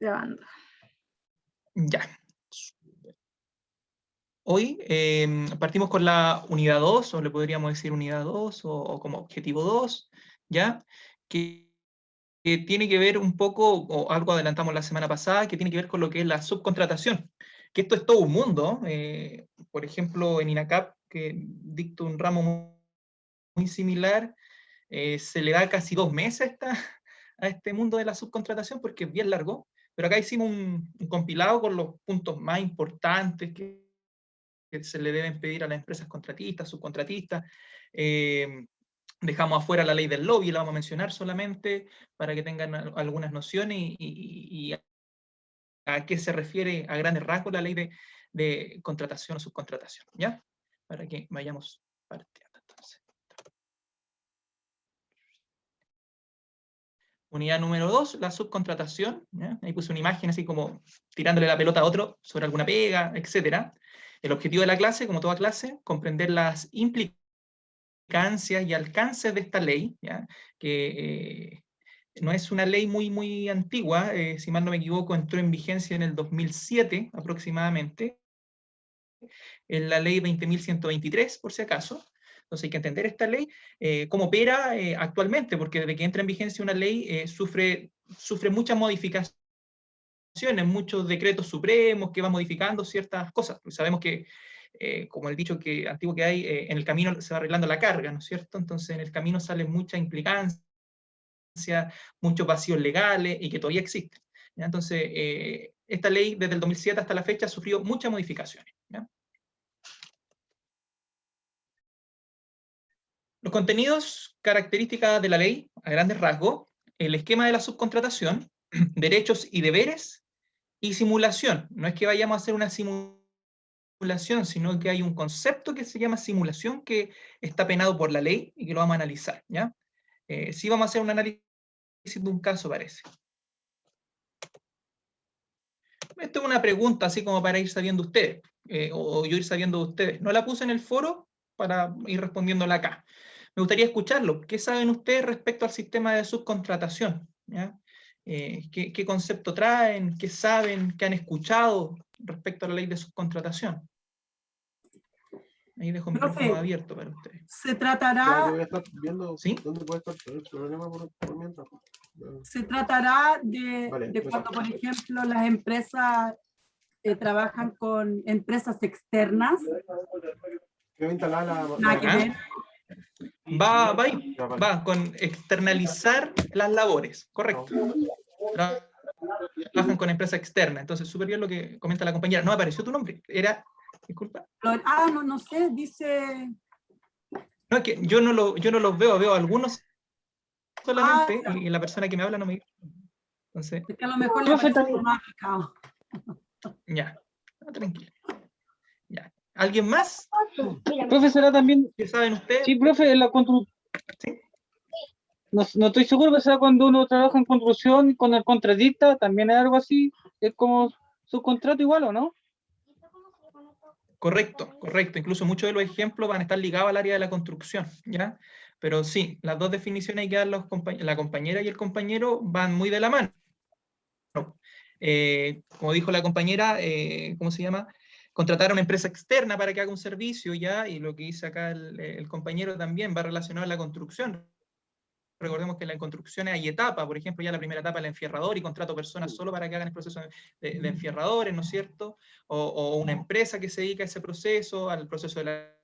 Grabando. Ya. Hoy partimos con la unidad 2, o le podríamos decir unidad 2, o como objetivo 2, ¿ya? Que tiene que ver un poco, o algo adelantamos la semana pasada, que tiene que ver con lo que es la subcontratación. Que esto es todo un mundo. Por ejemplo, en INACAP, que dicto un ramo muy similar, se le da casi 2 meses a este mundo de la subcontratación porque es bien largo, pero acá hicimos un compilado con los puntos más importantes que se le deben pedir a las empresas contratistas, subcontratistas. Dejamos afuera la ley del lobby, la vamos a mencionar solamente para que tengan algunas nociones y a qué se refiere a grandes rasgos la ley de contratación o subcontratación, ¿ya? Para que vayamos partiendo entonces. Unidad número 2, la subcontratación. ¿Ya? Ahí puse una imagen así como tirándole la pelota a otro sobre alguna pega, etc. El objetivo de la clase, como toda clase, comprender las implicancias y alcances de esta ley, ¿ya? Que no es una ley muy antigua, si mal no me equivoco, entró en vigencia en el 2007 aproximadamente, en la ley 20.123, por si acaso. Entonces hay que entender esta ley, cómo opera actualmente, porque desde que entra en vigencia una ley sufre muchas modificaciones, muchos decretos supremos que van modificando ciertas cosas. Pues sabemos que, como el dicho antiguo que hay, en el camino se va arreglando la carga, ¿no es cierto? Entonces en el camino salen muchas implicancias, muchos vacíos legales y que todavía existen. ¿Ya? Entonces, esta ley desde el 2007 hasta la fecha ha sufrido muchas modificaciones. ¿Ya? Los contenidos, características de la ley, a grandes rasgos, el esquema de la subcontratación, derechos y deberes, y simulación. No es que vayamos a hacer una simulación, sino que hay un concepto que se llama simulación que está penado por la ley y que lo vamos a analizar. ¿Ya? Sí vamos a hacer un análisis de un caso, parece. Esto es una pregunta así como para ir sabiendo ustedes, o yo ir sabiendo de ustedes. No la puse en el foro para ir respondiéndola acá. Me gustaría escucharlo. ¿Qué saben ustedes respecto al sistema de subcontratación? ¿Ya? ¿Qué concepto traen? ¿Qué saben? ¿Qué han escuchado respecto a la ley de subcontratación? Ahí dejo el micrófono Profe, abierto para ustedes. se tratará, Voy a estar viendo ¿Sí? dónde puede estar el problema por mientras. se tratará Vale, de cuando, por ejemplo, las empresas trabajan con empresas externas. Quiero instalar Nada que ¿Ya? ver. Va con externalizar las labores, correcto. Trabajan con empresa externa, entonces súper bien lo que comenta la compañera. No apareció tu nombre, era, disculpa. No sé, dice... No, es que yo no los veo algunos solamente, y la persona que me habla no me... Entonces, es que a lo mejor le parece un más aplicado. ya, tranquilo. Ya. ¿Alguien más? Profesora también, ¿Qué saben ustedes? sí, profe, la ¿Sí? no estoy seguro, pero será cuando uno trabaja en construcción con el contratista, también es algo así, es como subcontrato igual, ¿o no? Correcto, correcto. Incluso muchos de los ejemplos van a estar ligados al área de la construcción, ¿ya? Pero sí, las dos definiciones hay que dar la compañera y el compañero van muy de la mano. Como dijo la compañera, ¿cómo se llama? Contratar a una empresa externa para que haga un servicio, ¿ya? Y lo que dice acá el compañero también va relacionado a la construcción. Recordemos que en la construcción hay etapas, por ejemplo, ya la primera etapa el enfierrador y contrato personas solo para que hagan el proceso de enfierradores, ¿no es cierto? O una empresa que se dedica a ese proceso, al proceso de la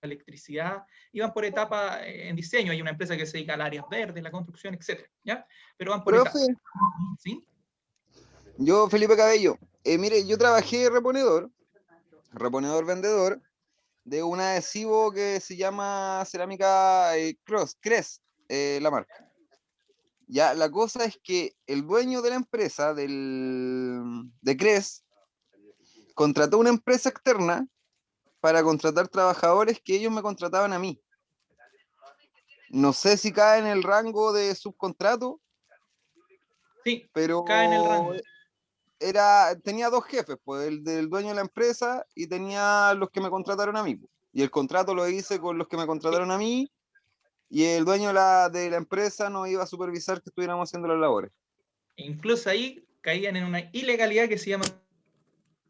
electricidad, y van por etapas en diseño. Hay una empresa que se dedica al área verde, la construcción, etcétera, ¿ya? Pero van por etapas. Profe, ¿Sí? yo Felipe Cabello, mire, yo trabajé de reponedor vendedor, de un adhesivo que se llama cerámica Cres, la marca. Ya, la cosa es que el dueño de la empresa, de Cres, contrató una empresa externa para contratar trabajadores que ellos me contrataban a mí. No sé si cae en el rango de subcontrato, Sí, pero cae en el rango. tenía dos jefes, pues el del dueño de la empresa y tenía los que me contrataron a mí. Y el contrato lo hice con los que me contrataron a mí, y el dueño de la empresa no iba a supervisar que estuviéramos haciendo las labores. Incluso ahí caían en una ilegalidad que se llama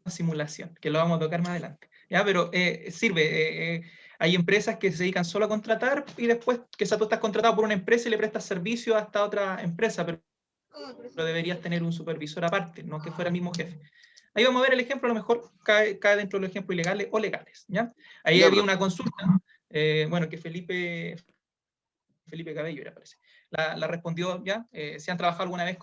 simulación, que lo vamos a tocar más adelante. ¿Ya? Pero sirve. Hay empresas que se dedican solo a contratar y después que tú estás contratado por una empresa y le prestas servicio a esta otra empresa, pero deberías tener un supervisor aparte, no que fuera el mismo jefe. Ahí vamos a ver el ejemplo, a lo mejor cae dentro de los ejemplos ilegales o legales. ¿Ya? Ahí Ya, había profe. una consulta, bueno, que Felipe Cabello era, parece. La respondió ya, si han trabajado alguna vez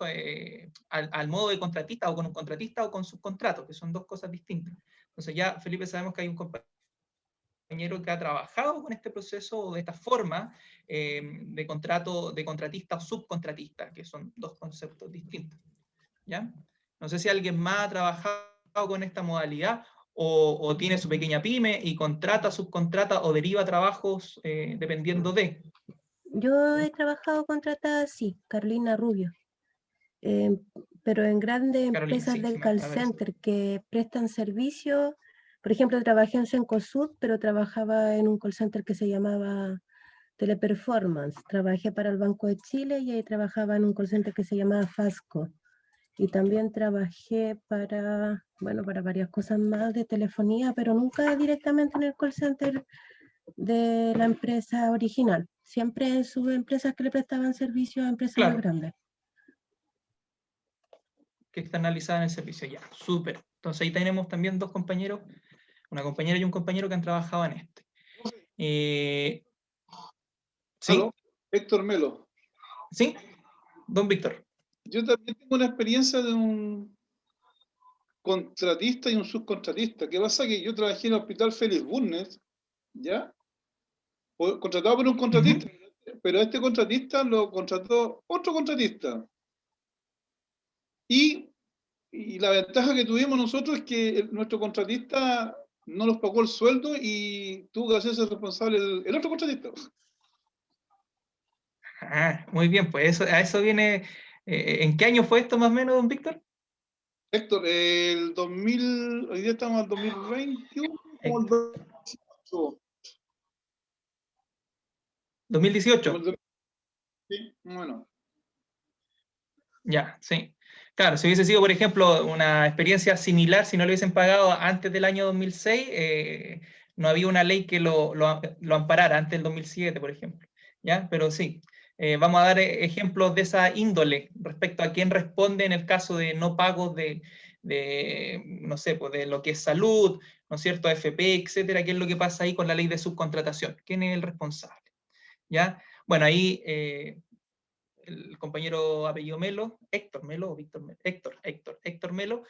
al modo de contratista o con un contratista o con subcontrato, que son dos cosas distintas. Entonces ya, Felipe, sabemos que hay un compañero que ha trabajado con este proceso o de esta forma de contrato, de contratista o subcontratista, que son dos conceptos distintos. ¿Ya? No sé si alguien más ha trabajado con esta modalidad o tiene su pequeña pyme y contrata, subcontrata o deriva trabajos dependiendo de. Yo he trabajado contratada, sí, Carolina Rubio, eh, pero en grandes Carolina, empresas sí, de sí, call a ver, center que prestan servicio. Por ejemplo, trabajé en Cencosud, pero trabajaba en un call center que se llamaba Teleperformance. Trabajé para el Banco de Chile y ahí trabajaba en un call center que se llamaba Fasco. Y también trabajé para, bueno, para varias cosas más de telefonía, pero nunca directamente en el call center de la empresa original. Siempre en subempresas que le prestaban servicio a empresas más claro, grandes. que externalizaban el servicio. Ya, súper. Entonces ahí tenemos también dos compañeros, una compañera y un compañero que han trabajado en este. ¿Sí? Aló, Héctor Melo. ¿Sí? Don Víctor. Yo también tengo una experiencia de un contratista y un subcontratista. ¿Qué pasa? Que yo trabajé en el Hospital Félix Bulnes, ¿ya? Contratado por un contratista, pero a este contratista lo contrató otro contratista. Y la ventaja que tuvimos nosotros es que nuestro contratista no nos pagó el sueldo y tuvo que hacerse responsable el otro contratista. Ah, muy bien, pues a eso viene. ¿En qué año fue esto más o menos, don Víctor? Héctor, el 2000, hoy día estamos en 2021, como el 2018. 2018. Sí, bueno. Ya, sí. Claro, si hubiese sido, por ejemplo, una experiencia similar, si no lo hubiesen pagado antes del año 2006, no había una ley que lo amparara, antes del 2007, por ejemplo. ¿Ya? Pero sí, vamos a dar ejemplos de esa índole respecto a quién responde en el caso de no pagos no sé, pues de lo que es salud, ¿no es cierto?, AFP, etcétera, qué es lo que pasa ahí con la ley de subcontratación, quién es el responsable. ¿Ya? Bueno, ahí el compañero apellido Melo, Héctor Melo o Víctor Melo, Héctor Melo,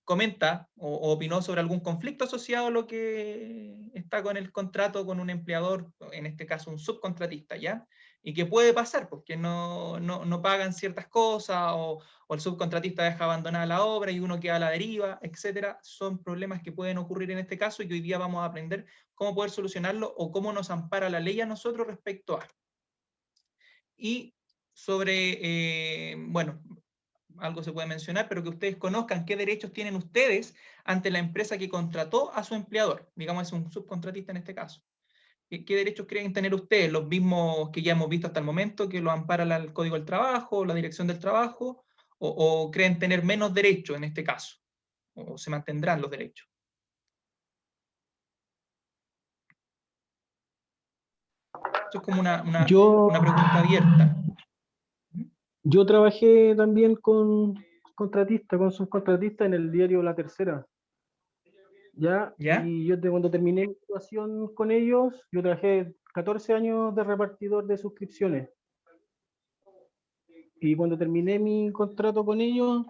comenta o opinó sobre algún conflicto asociado a lo que está con el contrato con un empleador, en este caso un subcontratista, ¿ya? Y que puede pasar, porque no pagan ciertas cosas o el subcontratista deja abandonada la obra y uno queda a la deriva, etcétera. Son problemas que pueden ocurrir en este caso y que hoy día vamos a aprender cómo poder solucionarlo o cómo nos ampara la ley a nosotros respecto a. Y sobre, bueno, algo se puede mencionar, pero que ustedes conozcan qué derechos tienen ustedes ante la empresa que contrató a su empleador, digamos es un subcontratista en este caso. ¿Qué derechos creen tener ustedes? ¿Los mismos que ya hemos visto hasta el momento, que lo ampara el Código del Trabajo, la Dirección del Trabajo, o creen tener menos derechos en este caso? ¿O se mantendrán los derechos? Eso es como una pregunta abierta. Yo trabajé también con subcontratistas en el diario La Tercera. ¿Ya? ¿Ya? Y yo cuando terminé mi situación con ellos, yo trabajé 14 años de repartidor de suscripciones. Y cuando terminé mi contrato con ellos,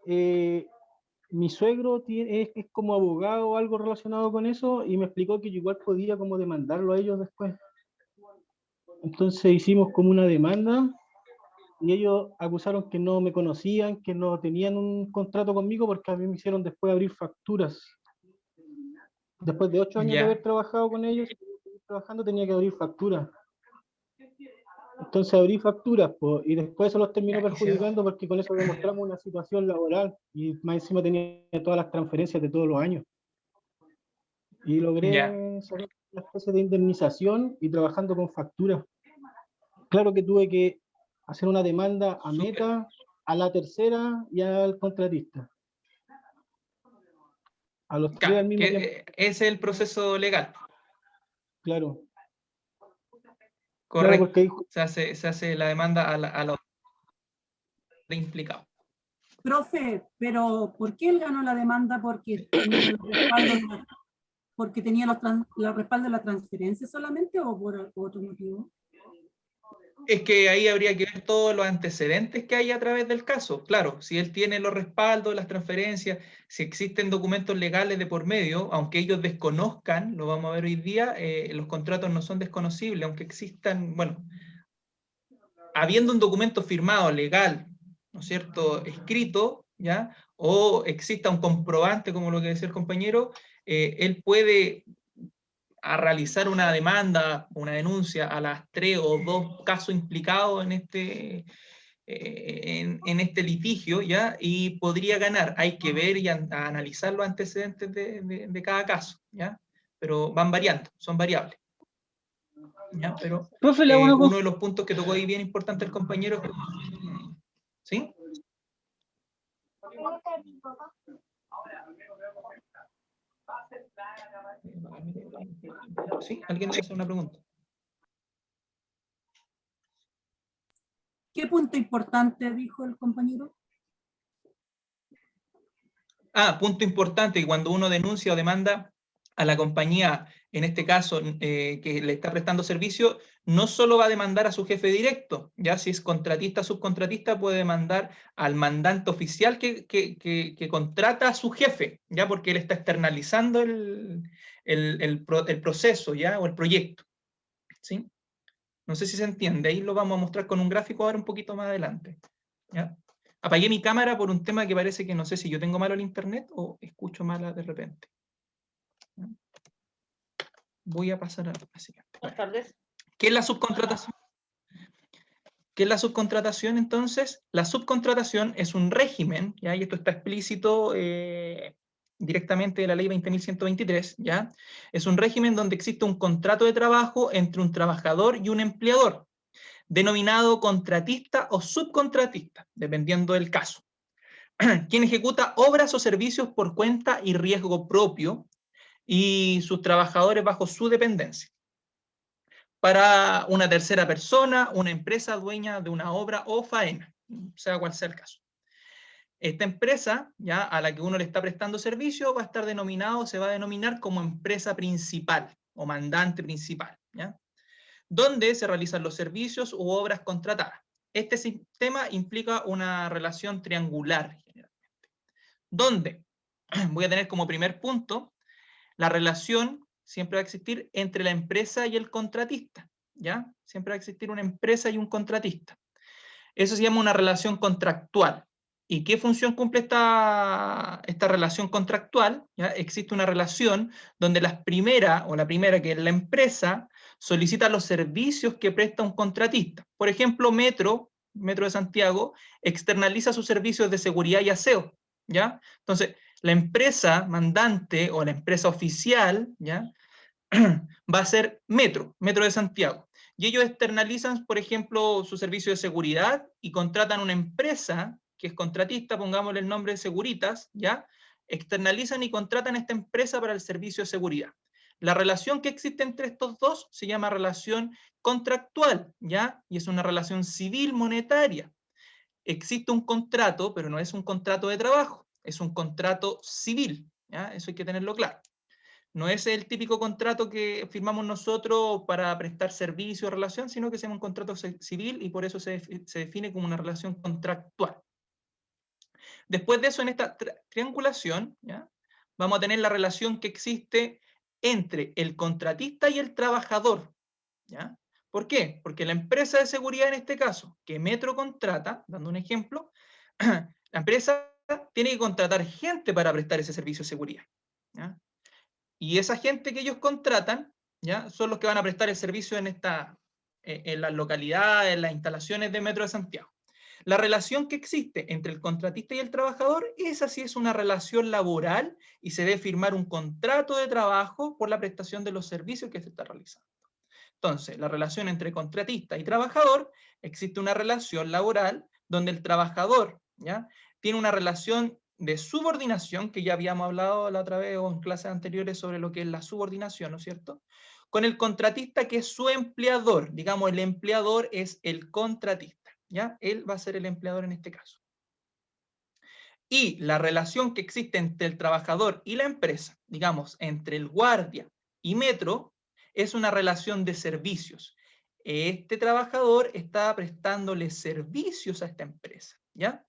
mi suegro es como abogado o algo relacionado con eso y me explicó que yo igual podía como demandarlo a ellos después. Entonces hicimos como una demanda y ellos acusaron que no me conocían, que no tenían un contrato conmigo porque a mí me hicieron después abrir facturas. Después de 8 años de haber trabajado con ellos, trabajando tenía que abrir facturas. Entonces abrí facturas y después eso los terminó perjudicando porque con eso demostramos una situación laboral y más encima tenía todas las transferencias de todos los años. Y logré sacar una especie de indemnización y trabajando con facturas. Claro que tuve que hacer una demanda a Meta, a la tercera y al contratista. A los tres al mismo tiempo. Ese es el proceso legal. Claro. Correcto. Porque Se hace la demanda a los implicados. Profe, pero ¿por qué él ganó la demanda? ¿Porque tenía los respaldos, porque tenía los respaldos de la transferencia solamente o por otro motivo? Es que ahí habría que ver todos los antecedentes que hay a través del caso. Claro, si él tiene los respaldos, las transferencias, si existen documentos legales de por medio, aunque ellos desconozcan, lo vamos a ver hoy día, los contratos no son desconocibles, aunque existan, bueno, habiendo un documento firmado legal, ¿no es cierto?, escrito, ¿ya? O exista un comprobante, como lo que decía el compañero, él puede realizar una demanda, una denuncia a las 3 o 2 casos implicados en este litigio, ¿ya? Y podría ganar. Hay que ver y analizar los antecedentes de cada caso, ¿ya? Pero van variando, son variables. ¿Ya? Pero Profe, le hago una uno de los puntos que tocó ahí bien importante el compañero es que, ¿sí? ¿Sí? ¿Alguien le hace una pregunta? ¿Qué punto importante dijo el compañero? Punto importante, cuando uno denuncia o demanda a la compañía, en este caso, que le está prestando servicio, no solo va a demandar a su jefe directo, ya si es contratista o subcontratista, puede demandar al mandante oficial que contrata a su jefe, ya porque él está externalizando el proceso, ya, o el proyecto, ¿sí? No sé si se entiende, ahí lo vamos a mostrar con un gráfico ahora un poquito más adelante, ¿ya? Apagué mi cámara por un tema que parece que no sé si yo tengo malo el internet o escucho mala de repente. Voy a pasar a la siguiente. Buenas tardes. ¿Qué es la subcontratación? ¿Qué es la subcontratación entonces? La subcontratación es un régimen, ¿ya? Y esto está explícito directamente de la ley 20.123, ¿ya? Es un régimen donde existe un contrato de trabajo entre un trabajador y un empleador, denominado contratista o subcontratista, dependiendo del caso, quien ejecuta obras o servicios por cuenta y riesgo propio y sus trabajadores bajo su dependencia, para una tercera persona, una empresa dueña de una obra o faena, sea cual sea el caso. Esta empresa, ya a la que uno le está prestando servicio, va a estar denominado, se va a denominar como empresa principal o mandante principal, ¿ya? Donde se realizan los servicios u obras contratadas. Este sistema implica una relación triangular, generalmente, donde voy a tener como primer punto la relación siempre va a existir entre la empresa y el contratista, ¿ya? Siempre va a existir una empresa y un contratista. Eso se llama una relación contractual. ¿Y qué función cumple esta relación contractual? ¿Ya? Existe una relación donde la primera, que es la empresa, solicita los servicios que presta un contratista. Por ejemplo, Metro de Santiago, externaliza sus servicios de seguridad y aseo, ¿ya? Entonces, la empresa mandante o la empresa oficial, ¿ya? Va a ser Metro de Santiago. Y ellos externalizan, por ejemplo, su servicio de seguridad y contratan una empresa que es contratista, pongámosle el nombre de Seguritas, ¿ya? Externalizan y contratan a esta empresa para el servicio de seguridad. La relación que existe entre estos dos se llama relación contractual, ¿ya? Y es una relación civil monetaria. Existe un contrato, pero no es un contrato de trabajo, es un contrato civil, ¿ya? Eso hay que tenerlo claro. No es el típico contrato que firmamos nosotros para prestar servicio o relación, sino que es un contrato civil y por eso se define como una relación contractual. Después de eso, en esta triangulación, ¿ya? Vamos a tener la relación que existe entre el contratista y el trabajador, ¿ya? ¿Por qué? Porque la empresa de seguridad en este caso, que Metro contrata, dando un ejemplo, la empresa tiene que contratar gente para prestar ese servicio de seguridad, ¿ya? Y esa gente que ellos contratan, ¿ya? Son los que van a prestar el servicio en las localidades, en las instalaciones de Metro de Santiago. La relación que existe entre el contratista y el trabajador, esa sí es una relación laboral y se debe firmar un contrato de trabajo por la prestación de los servicios que se está realizando. Entonces, la relación entre contratista y trabajador, existe una relación laboral donde el trabajador ¿ya? Tiene una relación de subordinación, que ya habíamos hablado la otra vez o en clases anteriores sobre lo que es la subordinación, ¿no es cierto? Con el contratista, que es su empleador. Digamos, el empleador es el contratista, ¿ya? Él va a ser el empleador en este caso. Y la relación que existe entre el trabajador y la empresa, digamos, entre el guardia y Metro, es una relación de servicios. Este trabajador está prestándole servicios a esta empresa, ¿ya?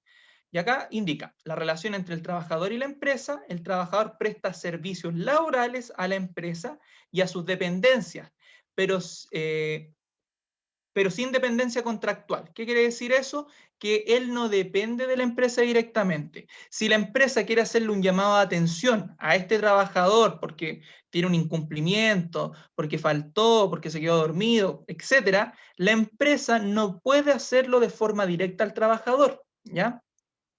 Y acá indica, la relación entre el trabajador y la empresa: el trabajador presta servicios laborales a la empresa y a sus dependencias, pero sin dependencia contractual. ¿Qué quiere decir eso? Que él no depende de la empresa directamente. Si la empresa quiere hacerle un llamado de atención a este trabajador porque tiene un incumplimiento, porque faltó, porque se quedó dormido, etc., la empresa no puede hacerlo de forma directa al trabajador, ¿ya?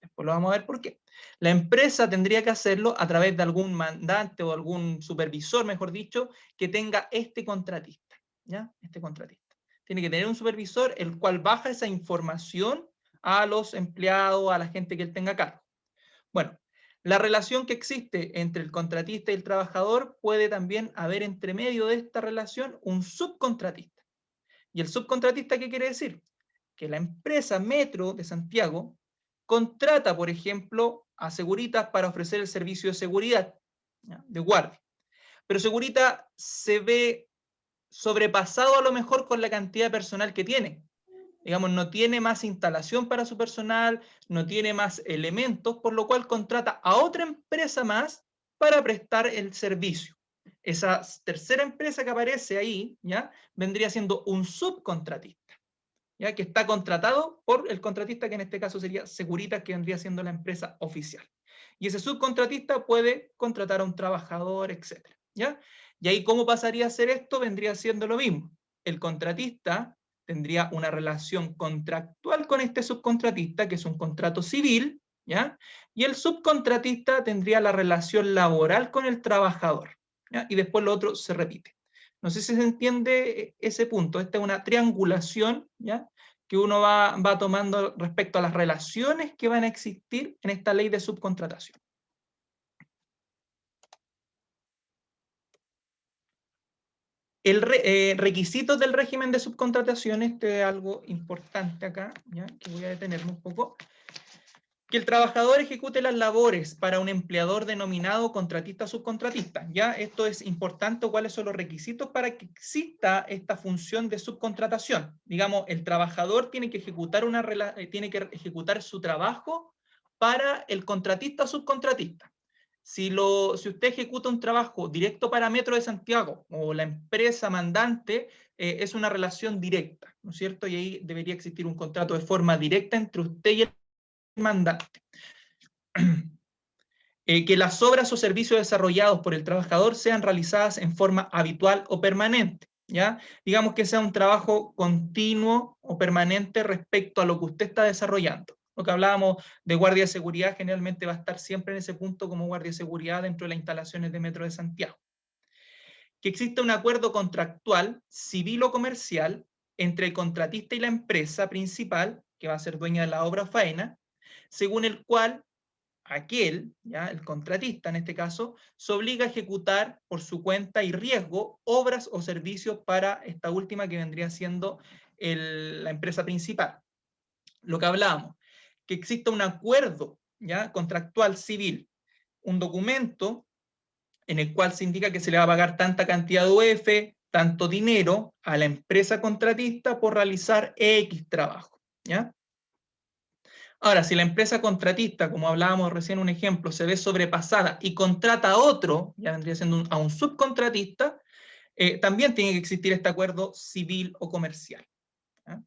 Después lo vamos a ver por qué. La empresa tendría que hacerlo a través de algún mandante o algún supervisor, mejor dicho, que tenga este contratista, ¿ya? Este contratista tiene que tener un supervisor, el cual baja esa información a los empleados, a la gente que él tenga a cargo. Bueno, la relación que existe entre el contratista y el trabajador, puede también haber entre medio de esta relación un subcontratista. ¿Y el subcontratista qué quiere decir? Que la empresa Metro de Santiago contrata, por ejemplo, a Seguritas para ofrecer el servicio de seguridad, ¿ya?, de guardia. Pero Seguritas se ve sobrepasado a lo mejor con la cantidad de personal que tiene. Digamos, no tiene más instalación para su personal, no tiene más elementos, por lo cual contrata a otra empresa más para prestar el servicio. Esa tercera empresa que aparece ahí, ¿ya?, vendría siendo un subcontratista, ¿ya?, que está contratado por el contratista, que en este caso sería Seguritas, que vendría siendo la empresa oficial. Y ese subcontratista puede contratar a un trabajador, etc., ¿ya? Y ahí, ¿cómo pasaría a ser esto? Vendría siendo lo mismo. El contratista tendría una relación contractual con este subcontratista, que es un contrato civil, ¿ya? Y el subcontratista tendría la relación laboral con el trabajador, ¿ya? Y después lo otro se repite. No sé si se entiende ese punto. Esta es una triangulación, ¿ya?, que uno va tomando respecto a las relaciones que van a existir en esta ley de subcontratación. Requisitos del régimen de subcontratación, este es algo importante acá, ¿ya?, que voy a detenerme un poco. Que el trabajador ejecute las labores para un empleador denominado contratista subcontratista. ¿Ya? Esto es importante. ¿Cuáles son los requisitos para que exista esta función de subcontratación? Digamos, el trabajador tiene que ejecutar su trabajo para el contratista subcontratista. Si usted ejecuta un trabajo directo para Metro de Santiago o la empresa mandante, es una relación directa, ¿no es cierto? Y ahí debería existir un contrato de forma directa entre usted y el mandante. Que las obras o servicios desarrollados por el trabajador sean realizadas en forma habitual o permanente, ¿ya? Digamos que sea un trabajo continuo o permanente respecto a lo que usted está desarrollando. Lo que hablábamos de guardia de seguridad, generalmente va a estar siempre en ese punto como guardia de seguridad dentro de las instalaciones de Metro de Santiago. Que exista un acuerdo contractual, civil o comercial, entre el contratista y la empresa principal, que va a ser dueña de la obra o faena, según el cual aquel, ¿ya?, el contratista en este caso, se obliga a ejecutar por su cuenta y riesgo obras o servicios para esta última, que vendría siendo la empresa principal. Lo que hablábamos, que exista un acuerdo, ¿ya?, contractual civil, un documento en el cual se indica que se le va a pagar tanta cantidad de UF, tanto dinero a la empresa contratista por realizar X trabajo, ¿ya? Ahora, si la empresa contratista, como hablábamos recién un ejemplo, se ve sobrepasada y contrata a otro, ya vendría siendo a un subcontratista, también tiene que existir este acuerdo civil o comercial, ¿ya?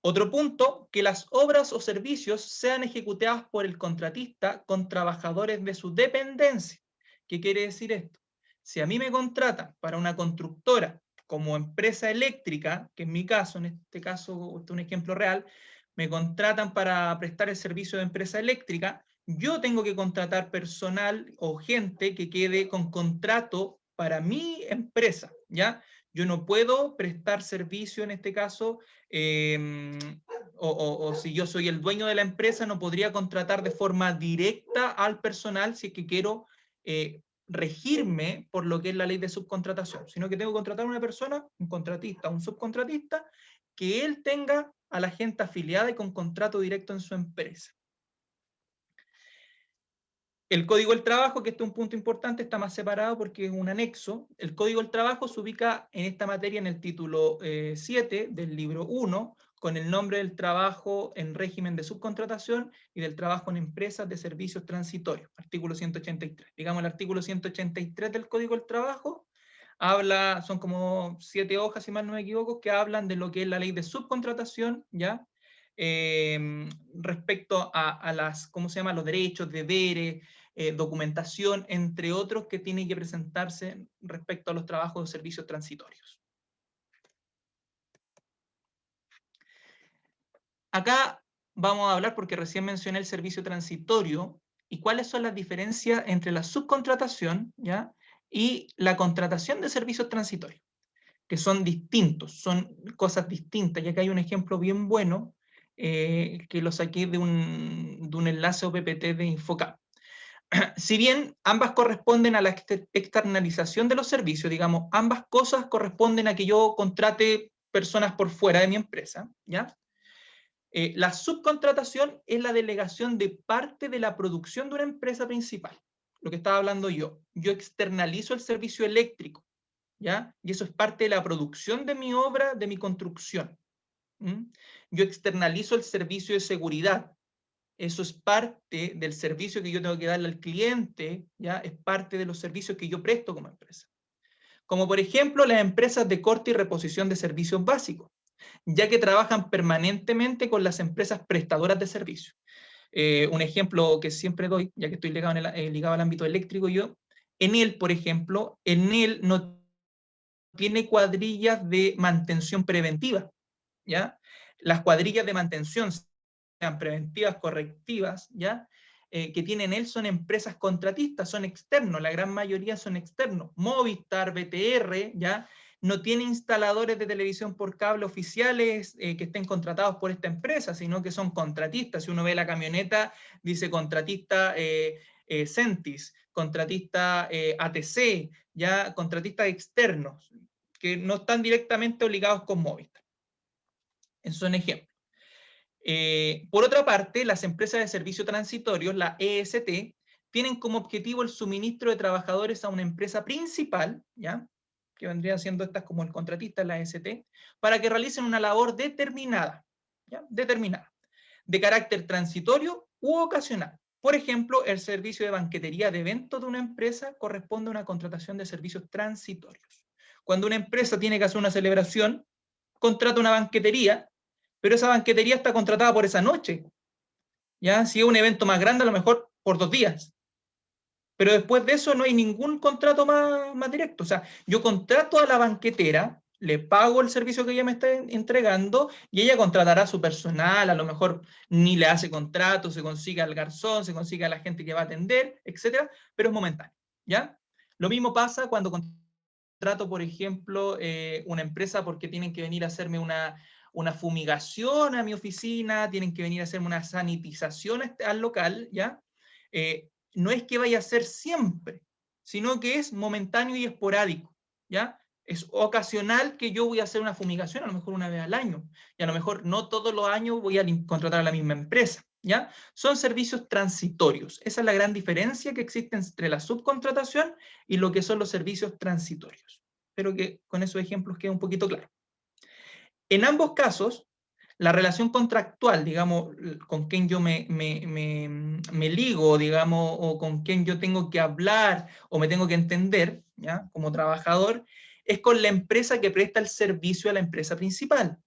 Otro punto, que las obras o servicios sean ejecutadas por el contratista con trabajadores de su dependencia. ¿Qué quiere decir esto? Si a mí me contratan para una constructora como empresa eléctrica, que en mi caso, en este caso, este es un ejemplo real, me contratan para prestar el servicio de empresa eléctrica, yo tengo que contratar personal o gente que quede con contrato para mi empresa, ¿ya? Yo no puedo prestar servicio en este caso, o si yo soy el dueño de la empresa, no podría contratar de forma directa al personal si es que quiero regirme por lo que es la ley de subcontratación, sino que tengo que contratar a una persona, un contratista, un subcontratista, que él tenga a la gente afiliada y con contrato directo en su empresa. El Código del Trabajo, que este es un punto importante, está más separado porque es un anexo. El Código del Trabajo se ubica en esta materia en el título 7 del libro 1, con el nombre del trabajo en régimen de subcontratación y del trabajo en empresas de servicios transitorios, artículo 183. Digamos, el artículo 183 del Código del Trabajo habla, son como 7 hojas, si mal no me equivoco, que hablan de lo que es la ley de subcontratación, ¿ya? Respecto a las, ¿cómo se llama?, los derechos, deberes, documentación, entre otros, que tiene que presentarse respecto a los trabajos de servicios transitorios. Acá vamos a hablar, porque recién mencioné el servicio transitorio, y cuáles son las diferencias entre la subcontratación, ¿ya?, y la contratación de servicios transitorios, que son distintos, son cosas distintas. Y acá hay un ejemplo bien bueno, que lo saqué de un enlace OPPT de Infocap. Si bien ambas corresponden a la externalización de los servicios, digamos, ambas cosas corresponden a que yo contrate personas por fuera de mi empresa, ¿ya? La subcontratación es la delegación de parte de la producción de una empresa principal, lo que estaba hablando yo. Yo externalizo el servicio eléctrico, ¿ya? Y eso es parte de la producción de mi obra, de mi construcción. Yo externalizo el servicio de seguridad. Eso es parte del servicio que yo tengo que darle al cliente, ¿ya? Es parte de los servicios que yo presto como empresa. Como por ejemplo las empresas de corte y reposición de servicios básicos, ya que trabajan permanentemente con las empresas prestadoras de servicios. Un ejemplo que siempre doy, ya que estoy ligado al ámbito eléctrico, yo, Enel, por ejemplo, Enel no tiene cuadrillas de mantención preventiva, ¿ya? Las cuadrillas de mantención, sean preventivas, correctivas, ¿ya? Que tienen él, son empresas contratistas, son externos, la gran mayoría son externos. Movistar, BTR, ¿ya?, no tiene instaladores de televisión por cable oficiales que estén contratados por esta empresa, sino que son contratistas. Si uno ve la camioneta, dice contratista Centis, contratista ATC, ¿ya?, contratistas externos, que no están directamente obligados con Movistar. Eso son ejemplos. Por otra parte, las empresas de servicio transitorios, la EST, tienen como objetivo el suministro de trabajadores a una empresa principal, ¿ya?, que vendría siendo estas como el contratista, la EST, para que realicen una labor determinada, ¿ya?, determinada, de carácter transitorio u ocasional. Por ejemplo, el servicio de banquetería de eventos de una empresa corresponde a una contratación de servicios transitorios. Cuando una empresa tiene que hacer una celebración, contrata una banquetería, pero esa banquetería está contratada por esa noche, ¿ya? Si es un evento más grande, a lo mejor por 2 días. Pero después de eso no hay ningún contrato más directo. O sea, yo contrato a la banquetera, le pago el servicio que ella me está entregando, y ella contratará a su personal, a lo mejor ni le hace contrato, se consigue al garzón, se consigue a la gente que va a atender, etcétera, pero es momentáneo, ¿ya? Lo mismo pasa cuando contrato, por ejemplo, una empresa porque tienen que venir a hacerme una fumigación a mi oficina, tienen que venir a hacerme una sanitización al local, ¿ya? No es que vaya a ser siempre, sino que es momentáneo y esporádico, ¿ya? Es ocasional que yo voy a hacer una fumigación, a lo mejor una vez al año, y a lo mejor no todos los años voy a contratar a la misma empresa, ¿ya? Son servicios transitorios. Esa es la gran diferencia que existe entre la subcontratación y lo que son los servicios transitorios. Espero que con esos ejemplos quede un poquito claro. En ambos casos, la relación contractual, digamos, con quien yo me ligo, digamos, o con quien yo tengo que hablar o me tengo que entender, ¿ya?, como trabajador, es con la empresa que presta el servicio a la empresa principal.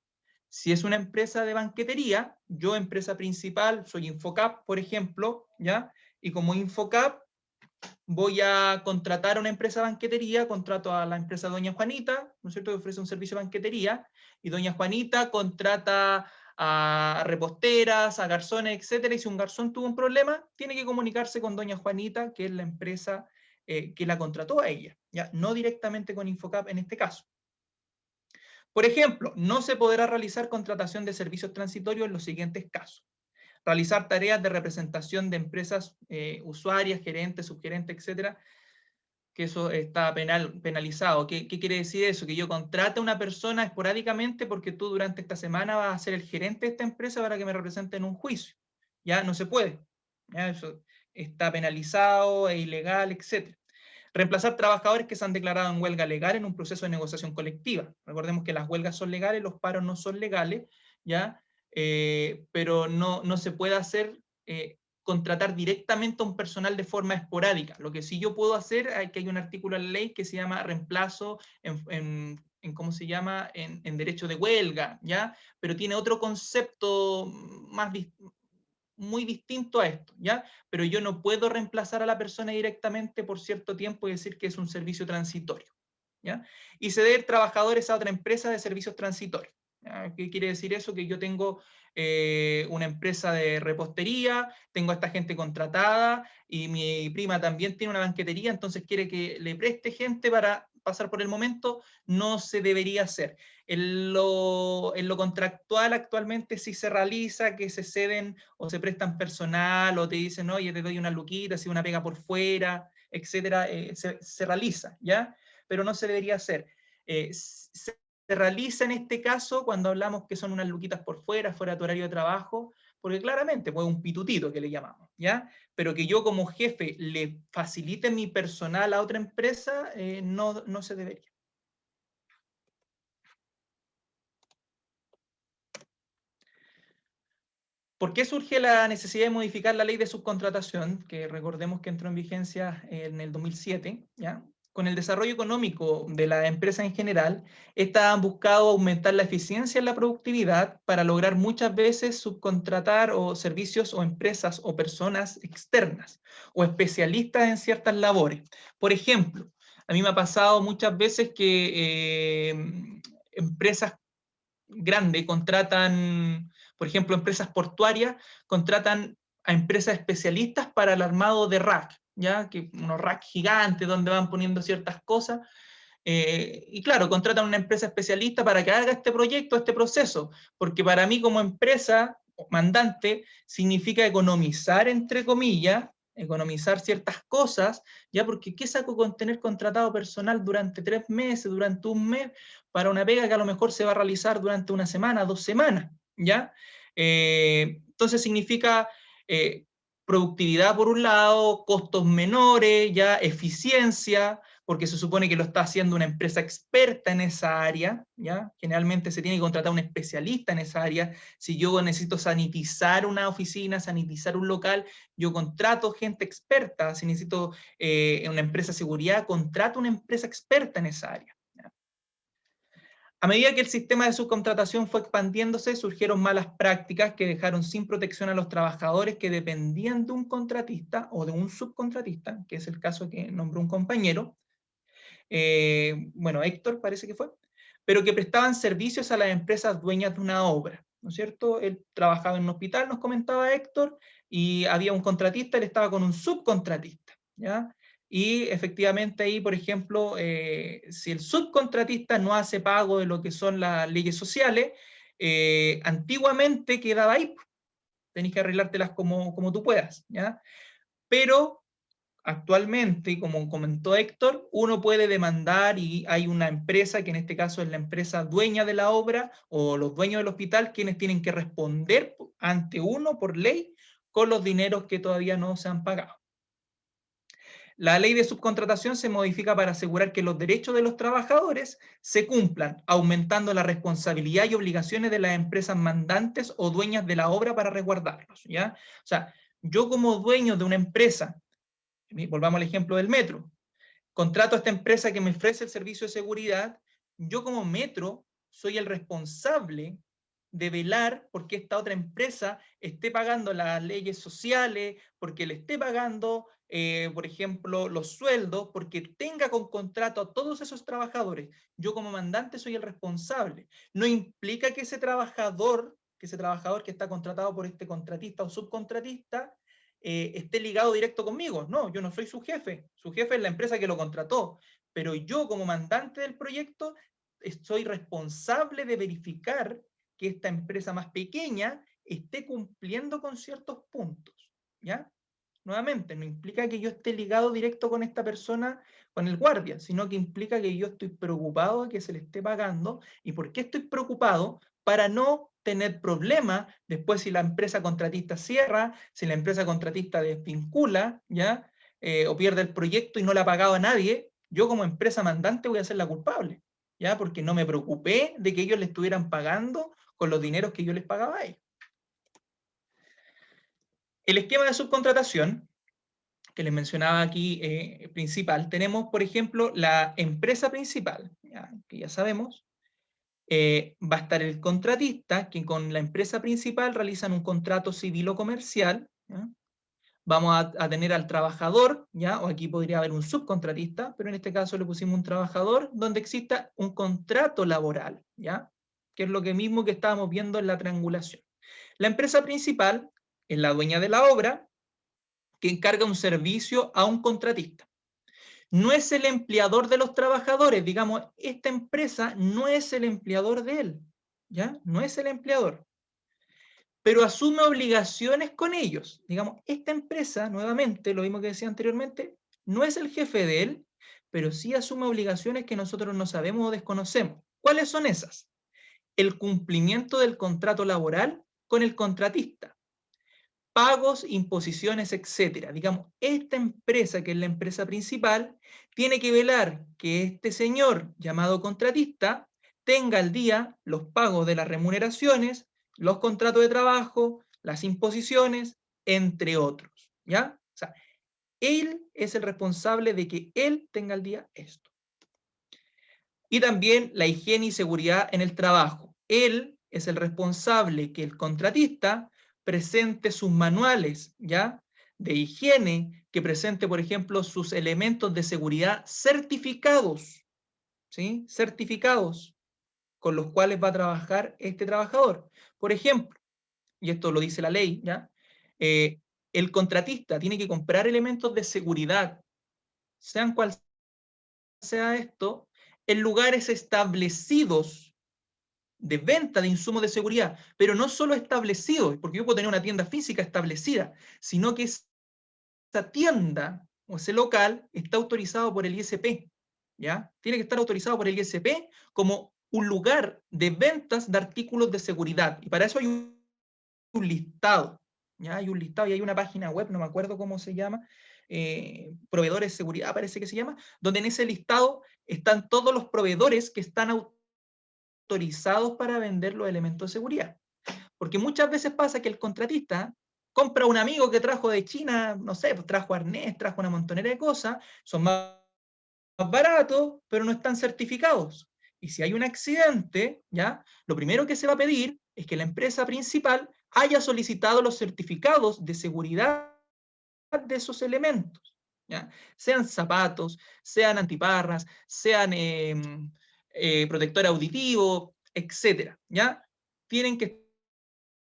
Si es una empresa de banquetería, yo, empresa principal, soy Infocap, por ejemplo, ¿ya? Y como Infocap voy a contratar a una empresa de banquetería, contrato a la empresa Doña Juanita, ¿no es cierto?, que ofrece un servicio de banquetería, y Doña Juanita contrata a reposteras, a garzones, etcétera, y si un garzón tuvo un problema, tiene que comunicarse con Doña Juanita, que es la empresa que la contrató a ella, ¿ya? No directamente con Infocap en este caso. Por ejemplo, no se podrá realizar contratación de servicios transitorios en los siguientes casos. Realizar tareas de representación de empresas usuarias, gerentes, subgerentes, etcétera, que eso está penalizado. ¿Qué quiere decir eso? Que yo contrate a una persona esporádicamente porque tú durante esta semana vas a ser el gerente de esta empresa para que me represente en un juicio. Ya no se puede. ¿Ya? Eso está penalizado, es ilegal, etc. Reemplazar trabajadores que se han declarado en huelga legal en un proceso de negociación colectiva. Recordemos que las huelgas son legales, los paros no son legales, ¿ya? Pero no se puede hacer contratar directamente a un personal de forma esporádica. Lo que sí yo puedo hacer es que hay un artículo en la ley que se llama reemplazo ¿cómo se llama? En derecho de huelga, ¿ya? Pero tiene otro concepto muy distinto a esto, ¿ya? Pero yo no puedo reemplazar a la persona directamente por cierto tiempo y decir que es un servicio transitorio, ¿ya? Y ceder trabajadores a otra empresa de servicios transitorios. ¿Ya? ¿Qué quiere decir eso? Que yo tengo una empresa de repostería, tengo a esta gente contratada y mi prima también tiene una banquetería, entonces quiere que le preste gente para pasar por el momento, no se debería hacer. En lo contractual actualmente sí se realiza que se ceden o se prestan personal o te dicen, oye, te doy una luquita, si una pega por fuera, etcétera, se realiza, ¿ya? Pero no se debería hacer. Se realiza en este caso cuando hablamos que son unas luquitas por fuera de tu horario de trabajo, porque claramente pues un pitutito que le llamamos, ¿ya? Pero que yo como jefe le facilite mi personal a otra empresa, no se debería. ¿Por qué surge la necesidad de modificar la ley de subcontratación? Que recordemos que entró en vigencia en el 2007, ¿ya? Con el desarrollo económico de la empresa en general, estas han buscado aumentar la eficiencia en la productividad para lograr muchas veces subcontratar o servicios o empresas o personas externas o especialistas en ciertas labores. Por ejemplo, a mí me ha pasado muchas veces que empresas grandes contratan, por ejemplo, empresas portuarias contratan a empresas especialistas para el armado de rack, ¿ya? Que unos racks gigantes donde van poniendo ciertas cosas. Y claro, contratan a una empresa especialista para que haga este proyecto, este proceso, porque para mí como empresa mandante significa economizar, entre comillas, economizar ciertas cosas, ya porque ¿qué saco con tener contratado personal durante 3 meses, durante un mes, para una pega que a lo mejor se va a realizar durante una semana, 2 semanas, ¿ya? Entonces significa productividad por un lado, costos menores, ya eficiencia, porque se supone que lo está haciendo una empresa experta en esa área, ¿ya? Generalmente se tiene que contratar a un especialista en esa área. Si yo necesito sanitizar una oficina, sanitizar un local, yo contrato gente experta. Si necesito una empresa de seguridad, contrato una empresa experta en esa área. A medida que el sistema de subcontratación fue expandiéndose, surgieron malas prácticas que dejaron sin protección a los trabajadores que dependían de un contratista o de un subcontratista, que es el caso que nombró un compañero, bueno, Héctor parece que fue, pero que prestaban servicios a las empresas dueñas de una obra, ¿no es cierto? Él trabajaba en un hospital, nos comentaba Héctor, y había un contratista, él estaba con un subcontratista, ¿ya? Y efectivamente ahí, por ejemplo, si el subcontratista no hace pago de lo que son las leyes sociales, antiguamente quedaba ahí, tenés que arreglártelas como tú puedas, ¿ya? Pero actualmente, como comentó Héctor, uno puede demandar y hay una empresa, que en este caso es la empresa dueña de la obra o los dueños del hospital, quienes tienen que responder ante uno por ley con los dineros que todavía no se han pagado. La ley de subcontratación se modifica para asegurar que los derechos de los trabajadores se cumplan, aumentando la responsabilidad y obligaciones de las empresas mandantes o dueñas de la obra para resguardarlos, ¿ya? O sea, yo como dueño de una empresa, volvamos al ejemplo del metro, contrato a esta empresa que me ofrece el servicio de seguridad, yo como metro soy el responsable de velar porque esta otra empresa esté pagando las leyes sociales, porque le esté pagando, por ejemplo, los sueldos, porque tenga con contrato a todos esos trabajadores. Yo como mandante soy el responsable. No implica que ese trabajador que está contratado por este contratista o subcontratista, esté ligado directo conmigo. No, yo no soy su jefe es la empresa que lo contrató, pero yo como mandante del proyecto soy responsable de verificar que esta empresa más pequeña esté cumpliendo con ciertos puntos, ¿ya? Nuevamente, no implica que yo esté ligado directo con esta persona, con el guardia, sino que implica que yo estoy preocupado de que se le esté pagando. ¿Y por qué estoy preocupado? Para no tener problemas después si la empresa contratista cierra, si la empresa contratista desvincula, ¿ya? O pierde el proyecto y no le ha pagado a nadie, yo como empresa mandante voy a ser la culpable, ¿ya? Porque no me preocupé de que ellos le estuvieran pagando con los dineros que yo les pagaba a ellos. El esquema de subcontratación, que les mencionaba aquí principal, tenemos, por ejemplo, la empresa principal, ¿ya? Que ya sabemos, va a estar el contratista, que con la empresa principal realizan un contrato civil o comercial, ¿ya? Vamos a tener al trabajador, ¿ya? O aquí podría haber un subcontratista, pero en este caso le pusimos un trabajador, donde exista un contrato laboral, ¿ya? Que es lo que mismo que estábamos viendo en la triangulación. La empresa principal es la dueña de la obra, que encarga un servicio a un contratista. No es el empleador de los trabajadores, digamos, esta empresa no es el empleador de él, ¿ya? No es el empleador. Pero asume obligaciones con ellos. Digamos, esta empresa, nuevamente, lo mismo que decía anteriormente, no es el jefe de él, pero sí asume obligaciones que nosotros no sabemos o desconocemos. ¿Cuáles son esas? El cumplimiento del contrato laboral con el contratista. Pagos, imposiciones, etcétera. Digamos, esta empresa, que es la empresa principal, tiene que velar que este señor llamado contratista tenga al día los pagos de las remuneraciones, los contratos de trabajo, las imposiciones, entre otros, ¿ya? O sea, él es el responsable de que él tenga al día esto. Y también la higiene y seguridad en el trabajo. Él es el responsable que el contratista presente sus manuales, ¿ya? De higiene, que presente, por ejemplo, sus elementos de seguridad certificados, ¿sí? Certificados, con los cuales va a trabajar este trabajador. Por ejemplo, y esto lo dice la ley, ¿ya? El contratista tiene que comprar elementos de seguridad, sean cual sea esto, en lugares establecidos de venta de insumos de seguridad, pero no solo establecidos, porque yo puedo tener una tienda física establecida, sino que esa tienda o ese local está autorizado por el ISP, ¿ya? Tiene que estar autorizado por el ISP como un lugar de ventas de artículos de seguridad, y para eso hay un listado, ¿ya? Hay un listado y hay una página web, no me acuerdo cómo se llama, proveedores de seguridad parece que se llama, donde en ese listado están todos los proveedores que están autorizados para vender los elementos de seguridad. Porque muchas veces pasa que el contratista compra a un amigo que trajo de China, no sé, pues trajo arnés, trajo una montonera de cosas, son más baratos, pero no están certificados. Y si hay un accidente, ¿ya? Lo primero que se va a pedir es que la empresa principal haya solicitado los certificados de seguridad de esos elementos, ¿ya? Sean zapatos, sean antiparras, sean protector auditivo, etcétera, ¿ya? Tienen que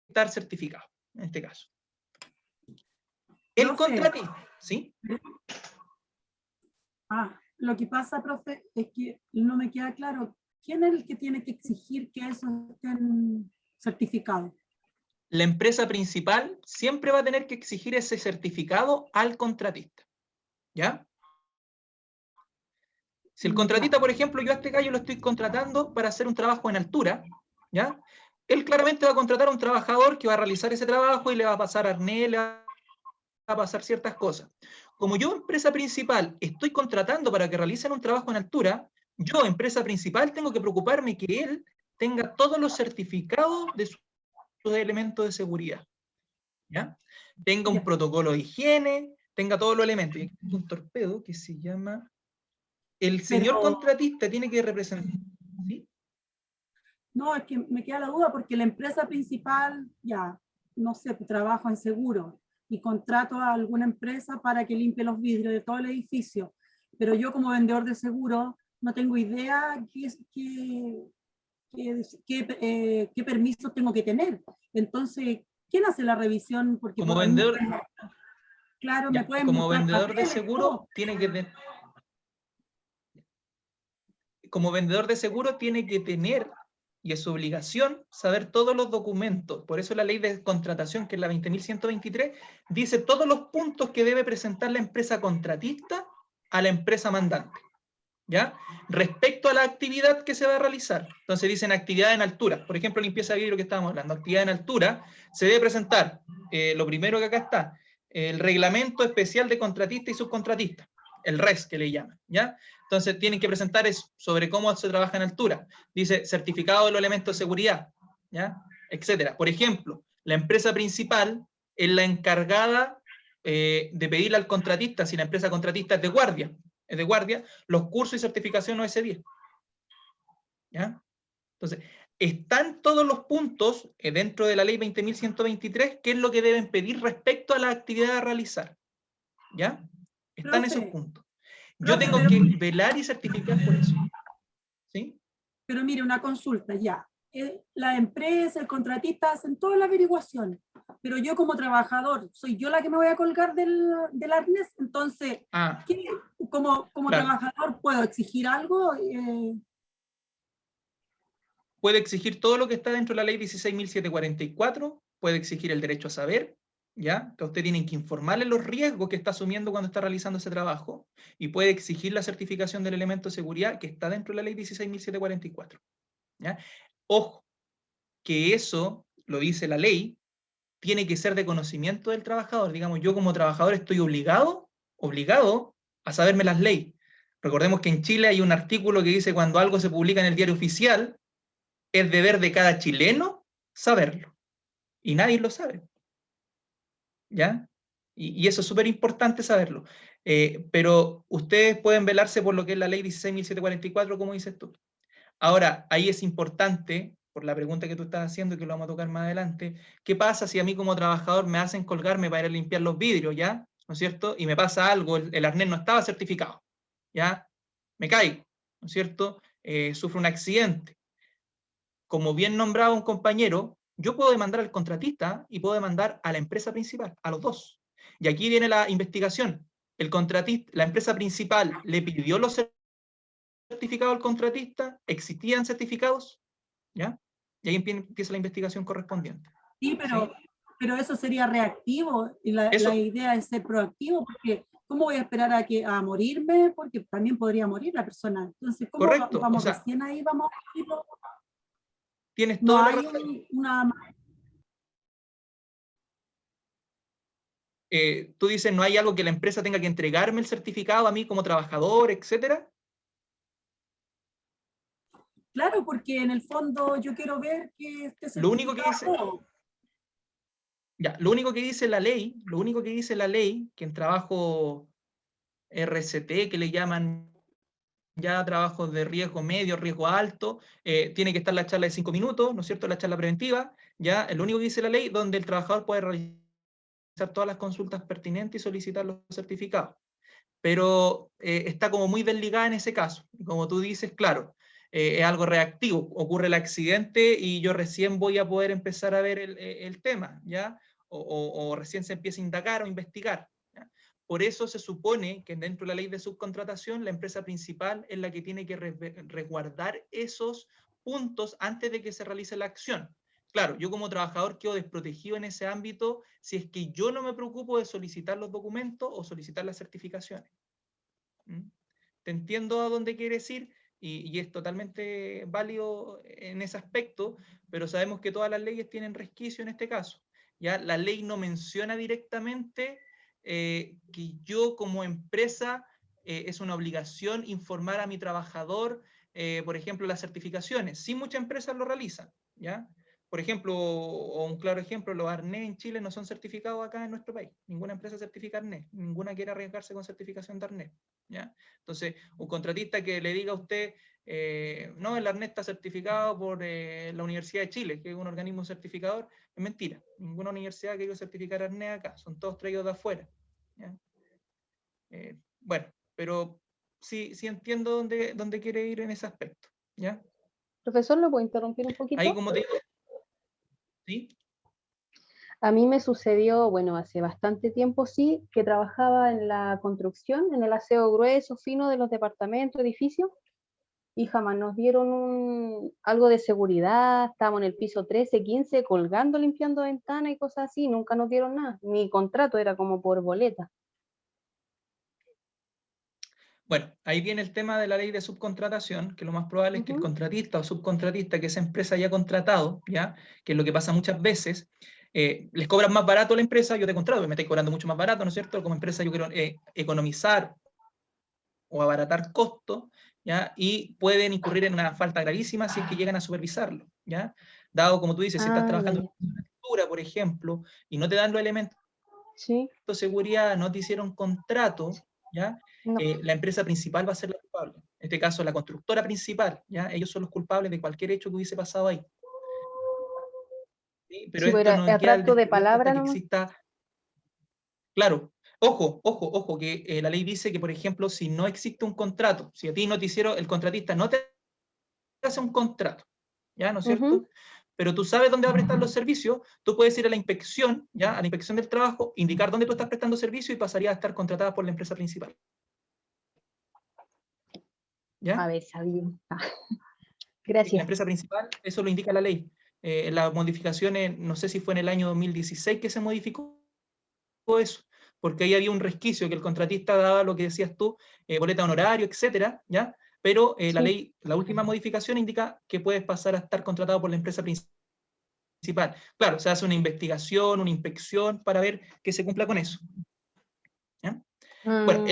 estar certificados, en este caso. El Profe. contratista, ¿sí? Lo que pasa, profe, es que no me queda claro, ¿quién es el que tiene que exigir que eso estén certificados? La empresa principal siempre va a tener que exigir ese certificado al contratista, ¿ya? Si el contratista, por ejemplo, yo a este gallo lo estoy contratando para hacer un trabajo en altura, ¿ya? Él claramente va a contratar a un trabajador que va a realizar ese trabajo y le va a pasar arnés, le va a pasar ciertas cosas. Como yo, empresa principal, estoy contratando para que realicen un trabajo en altura, yo, empresa principal, tengo que preocuparme que él tenga todos los certificados de sus elementos de seguridad, ¿ya? Tenga un protocolo de higiene, tenga todos los elementos. Y aquí hay un torpedo que se llama... El señor contratista tiene que representar... ¿Sí? No, es que me queda la duda porque la empresa principal, ya, no sé, trabajo en seguro y contrato a alguna empresa para que limpie los vidrios de todo el edificio, pero yo como vendedor de seguro no tengo idea qué permiso tengo que tener. Entonces, ¿quién hace la revisión? Porque como vendedor... Claro, ya, me pueden como mostrar vendedor de papeles, seguro, todo. tiene que tener... como vendedor de seguro tiene que tener, y es su obligación, saber todos los documentos. Por eso la ley de contratación, que es la 20.123, dice todos los puntos que debe presentar la empresa contratista a la empresa mandante, ¿ya? Respecto a la actividad que se va a realizar. Entonces dicen actividad en altura. Por ejemplo, limpieza de vidrio que estábamos hablando. Actividad en altura, se debe presentar, lo primero que acá está, el reglamento especial de contratista y subcontratista, el RES que le llaman, ¿ya? Entonces tienen que presentar eso, sobre cómo se trabaja en altura. Dice certificado de los elementos de seguridad, ¿ya? Etcétera. Por ejemplo, la empresa principal es la encargada de pedirle al contratista, si la empresa contratista es de guardia, los cursos y certificación OS10. ¿Ya? Entonces, están todos los puntos dentro de la ley 20.123, qué es lo que deben pedir respecto a la actividad a realizar. ¿Ya? Están esos puntos. Yo tengo que velar y certificar por eso. ¿Sí? Pero mire, una consulta, ya. La empresa, el contratista hacen toda la averiguación, pero yo como trabajador, soy yo la que me voy a colgar del arnés, entonces, ¿qué? Como claro. trabajador, ¿puedo exigir algo? Puede exigir todo lo que está dentro de la ley 16.744, puede exigir el derecho a saber, ¿ya? Que usted tiene que informarle los riesgos que está asumiendo cuando está realizando ese trabajo, y puede exigir la certificación del elemento de seguridad que está dentro de la ley 16.744, ¿ya? Ojo, que eso, lo dice la ley, tiene que ser de conocimiento del trabajador. Digamos, yo como trabajador estoy obligado a saberme las leyes. Recordemos que en Chile hay un artículo que dice cuando algo se publica en el diario oficial, es deber de cada chileno saberlo. Y nadie lo sabe. ¿Ya? Y eso es súper importante saberlo. Pero ustedes pueden velarse por lo que es la ley 16.744, como dices tú. Ahora, ahí es importante, por la pregunta que tú estás haciendo y que lo vamos a tocar más adelante, ¿qué pasa si a mí como trabajador me hacen colgarme para ir a limpiar los vidrios, ¿ya? ¿No es cierto? Y me pasa algo, el arnés no estaba certificado, ¿ya? Me caigo, ¿no es cierto? Sufro un accidente. Como bien nombrado un compañero, yo puedo demandar al contratista y puedo demandar a la empresa principal, a los dos. Y aquí viene la investigación. El contratista, la empresa principal le pidió los certificados al contratista, existían certificados, ¿ya? Y ahí empieza la investigación correspondiente. Sí, pero eso sería reactivo, y la idea es ser proactivo, porque ¿cómo voy a esperar a morirme? Porque también podría morir la persona. Entonces, ¿cómo correcto, vamos recién ahí? Vamos a decirlo. Tienes No toda hay la razón. Tú dices, ¿no hay algo que la empresa tenga que entregarme el certificado a mí como trabajador, etcétera? Claro, porque en el fondo yo quiero ver que este certificado... Lo único que dice... Ya, lo único que dice la ley, que en trabajo RCT, que le llaman ya trabajos de riesgo medio, riesgo alto, tiene que estar la charla de 5 minutos, ¿no es cierto? La charla preventiva, ya, es lo único que dice la ley, donde el trabajador puede realizar todas las consultas pertinentes y solicitar los certificados. Pero está como muy desligada en ese caso. Como tú dices, claro, es algo reactivo. Ocurre el accidente y yo recién voy a poder empezar a ver el tema, ¿ya? O recién se empieza a indagar o investigar, ¿ya? Por eso se supone que dentro de la ley de subcontratación, la empresa principal es la que tiene que resguardar esos puntos antes de que se realice la acción. Claro, yo como trabajador quedo desprotegido en ese ámbito si es que yo no me preocupo de solicitar los documentos o solicitar las certificaciones. ¿Mm? Te entiendo a dónde quieres ir y es totalmente válido en ese aspecto, pero sabemos que todas las leyes tienen resquicio en este caso. ¿Ya? La ley no menciona directamente que yo como empresa es una obligación informar a mi trabajador, por ejemplo, las certificaciones. Sí, muchas empresas lo realizan, ¿ya? Por ejemplo, o un claro ejemplo, los arnés en Chile no son certificados acá en nuestro país. Ninguna empresa certifica arnés, ninguna quiere arriesgarse con certificación de arnés, ¿ya? Entonces, un contratista que le diga a usted, no, el arnés está certificado por la Universidad de Chile, que es un organismo certificador, es mentira. Ninguna universidad quiere certificar arnés acá, son todos traídos de afuera, ¿ya? Bueno, pero sí entiendo dónde quiere ir en ese aspecto, ¿ya? Profesor, ¿lo puedo interrumpir un poquito? Ahí, como te digo, ¿sí? A mí me sucedió, bueno, hace bastante tiempo sí, que trabajaba en la construcción, en el aseo grueso, fino de los departamentos, edificios, y jamás nos dieron algo de seguridad. Estábamos en el piso 13, 15, colgando, limpiando ventanas y cosas así, nunca nos dieron nada. Mi contrato era como por boleta. Bueno, ahí viene el tema de la ley de subcontratación, que lo más probable es que el contratista o subcontratista que esa empresa haya contratado, ¿ya? Que es lo que pasa muchas veces, les cobran más barato a la empresa, yo te contrato, me estáis cobrando mucho más barato, ¿no es cierto? Como empresa yo quiero economizar o abaratar costos, ¿ya? Y pueden incurrir en una falta gravísima si es que llegan a supervisarlo, ¿ya? Dado, como tú dices, si estás trabajando en una arquitectura, por ejemplo, y no te dan los elementos de seguridad, no te hicieron contrato, ¿ya? No. La empresa principal va a ser la culpable. En este caso, la constructora principal, ¿ya? Ellos son los culpables de cualquier hecho que hubiese pasado ahí. ¿Sí? Pero Sí, esto pero no a queda al trato de descubierto palabra hasta que nomás. exista. Claro, ojo, que la ley dice que, por ejemplo, si no existe un contrato, si a ti no te hicieron, el contratista no te hace un contrato, ¿ya? ¿No es cierto? Pero tú sabes dónde va a prestar los servicios, tú puedes ir a la inspección, ¿ya? A la inspección del trabajo, indicar dónde tú estás prestando servicio y pasaría a estar contratada por la empresa principal. ¿Ya? A ver, sabía. La Gracias. empresa principal, eso lo indica la ley. Las modificaciones, no sé si fue en el año 2016 que se modificó eso, porque ahí había un resquicio que el contratista daba lo que decías tú, boleta de honorario, etcétera, ¿ya? Pero la ley, la última modificación indica que puedes pasar a estar contratado por la empresa principal. Claro, se hace una investigación, una inspección para ver que se cumpla con eso. ¿Ya? Bueno,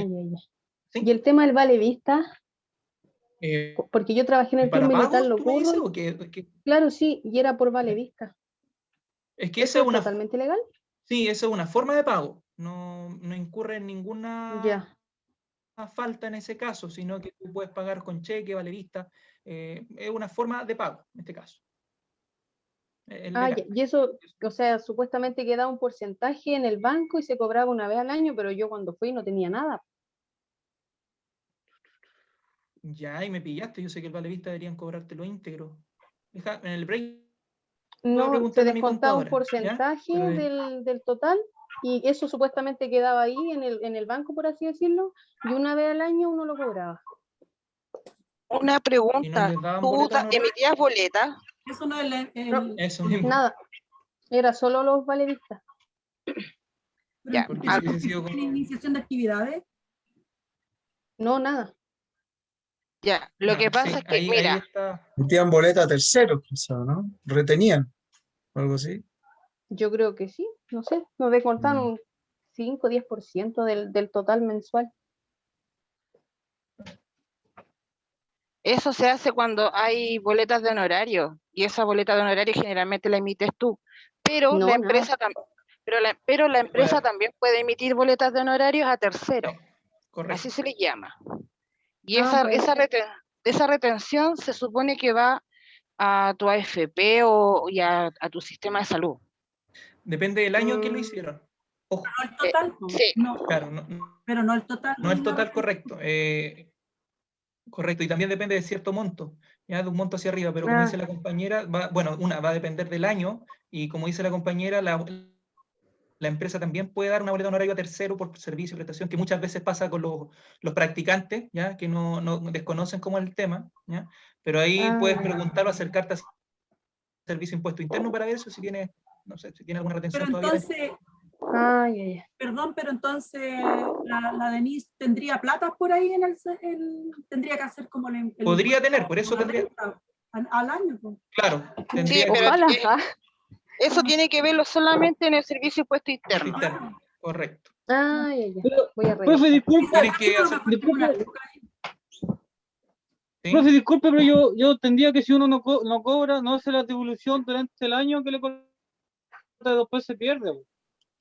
¿sí? ¿Y el tema del vale vista? Porque yo trabajé en el club ¿Para militar, pagos, lo tú me dices, ocurre. o qué? Claro, sí, y era por vale vista. Es que ¿Eso esa es es una, totalmente legal? sí, esa es una forma de pago. No incurre en ninguna falta en ese caso, sino que tú puedes pagar con cheque, vale vista. Es una forma de pago, en este caso. Es legal. Y eso, o sea, supuestamente quedaba un porcentaje en el banco y se cobraba una vez al año, pero yo cuando fui no tenía nada. Ya, ahí me pillaste. Yo sé que el vale vista deberían cobrártelo íntegro. En el break voy a No, se preguntarle a mi descontaba un contadora. porcentaje ¿Ya? del total y eso supuestamente quedaba ahí en el banco, por así decirlo, y una vez al año uno lo cobraba. Una ¿Y no pregunta, les daban ¿tú boleta de honorario? emitías boleta? Eso no es Eso mismo. Nada, era solo los valevistas. Ya, Porque ¿Pero si hubiese sido tiene como... iniciación de actividades? No, nada. Ya, lo que pasa sí, es que, ahí mira, está. Metían boleta a terceros, quizá, ¿no? Retenían, algo así. Yo creo que sí, no sé, nos descontaban un 5 o 10% del total mensual. eso se hace cuando hay boletas de honorario, y esa boleta de honorario generalmente la emites tú, pero No, la nada. empresa, pero la empresa también puede emitir boletas de honorarios a terceros, Correcto. así se le llama. Y puede ser. esa retención se supone que va a tu AFP y a tu sistema de salud. Depende del año que lo hicieron. Ojo. No el total, Sí. no, Claro, pero no el total. no el total correcto. Correcto, y también depende de cierto monto, ya de un monto hacia arriba, pero como dice la compañera, va a depender del año, y como dice la compañera, la empresa también puede dar una boleta de honorario a tercero por servicio y prestación, que muchas veces pasa con los practicantes, ¿ya? Que no desconocen cómo es el tema, ¿ya? Pero ahí puedes preguntar o acercarte a servicio de impuesto interno para ver eso, si tiene, no sé, si tiene alguna retención Pero todavía. entonces, perdón, pero entonces la Denise tendría plata por ahí tendría que hacer como el Podría tener, por eso tendría. Al año. Pues. Claro, tendría sí, que pero ver. eso tiene que verlo solamente en el servicio de impuesto interno. Correcto. Voy a revisar. Profe, disculpe. Tienes que hacer... Profe, disculpe, pero yo entendía que si uno no cobra, no hace la devolución durante el año que le corta, después se pierde.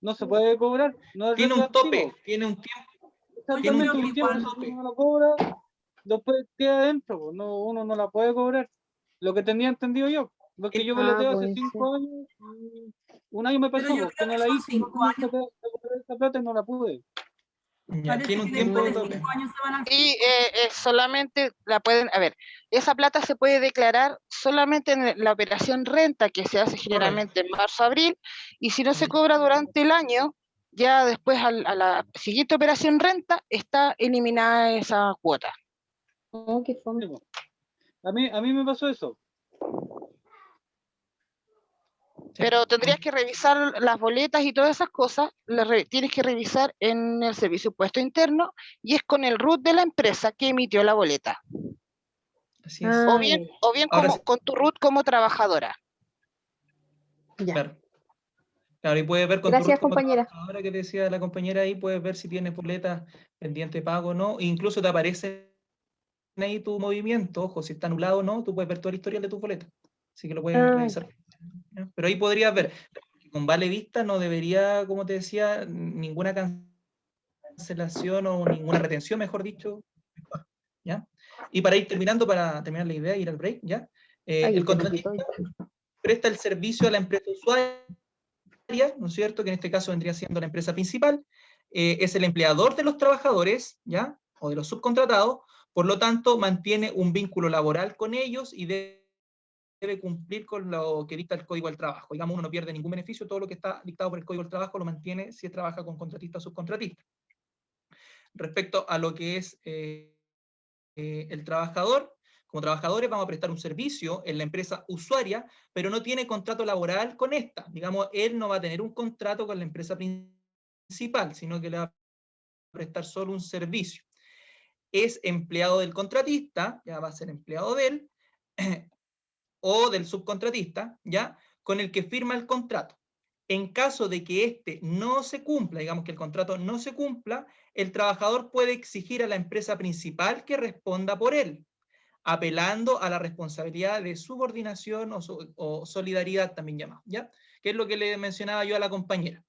No se puede cobrar. No es tiene un retroactivo. tope, tiene un tiempo. Exactamente, un tiempo. Si uno no lo cobra, después queda adentro. No, uno no la puede cobrar. Lo que tenía entendido yo. Porque yo boleteo hace 5 años. Un año me pasó, porque no la hice. Esa plata y no la pude. Ya, tiene un tiempo de tope. Y solamente la pueden, a ver, esa plata se puede declarar solamente en la operación renta que se hace generalmente en marzo-abril, y si no se cobra durante el año, ya después a la siguiente operación renta está eliminada esa cuota. Qué fome. A mí me pasó eso. Pero tendrías que revisar las boletas y todas esas cosas, tienes que revisar en el servicio impuesto interno y es con el RUT de la empresa que emitió la boleta. Así es. O bien Ahora como, con tu RUT como trabajadora. Ya. Claro. Claro, y puedes ver con tu Gracias, RUT como compañera. trabajadora que decía la compañera ahí, puedes ver si tienes boletas pendiente de pago o no, e incluso te aparece ahí tu movimiento, ojo, si está anulado o no, tú puedes ver todo el historial de tu boleta. Así que lo puedes revisar. ¿Ya? Pero ahí podrías ver, con vale vista no debería, como te decía, ninguna cancelación o ninguna retención, mejor dicho. ¿Ya? Y para ir terminando, para terminar la idea, ir al break, ¿ya? El contratista presta el servicio a la empresa usuaria, ¿no es cierto? Que en este caso vendría siendo la empresa principal, es el empleador de los trabajadores, ¿ya? O de los subcontratados, por lo tanto, mantiene un vínculo laboral con ellos y debe cumplir con lo que dicta el Código del Trabajo. Digamos, uno no pierde ningún beneficio, todo lo que está dictado por el Código del Trabajo lo mantiene si trabaja con contratista o subcontratista. Respecto a lo que es el trabajador, como trabajadores vamos a prestar un servicio en la empresa usuaria, pero no tiene contrato laboral con esta. Digamos, él no va a tener un contrato con la empresa principal, sino que le va a prestar solo un servicio. Es empleado del contratista, ya va a ser empleado de él, o del subcontratista, ¿ya? Con el que firma el contrato. En caso de que este no se cumpla, digamos que el contrato no se cumpla, el trabajador puede exigir a la empresa principal que responda por él, apelando a la responsabilidad de subordinación o solidaridad también llamada, ¿ya? Que es lo que le mencionaba yo a la compañera.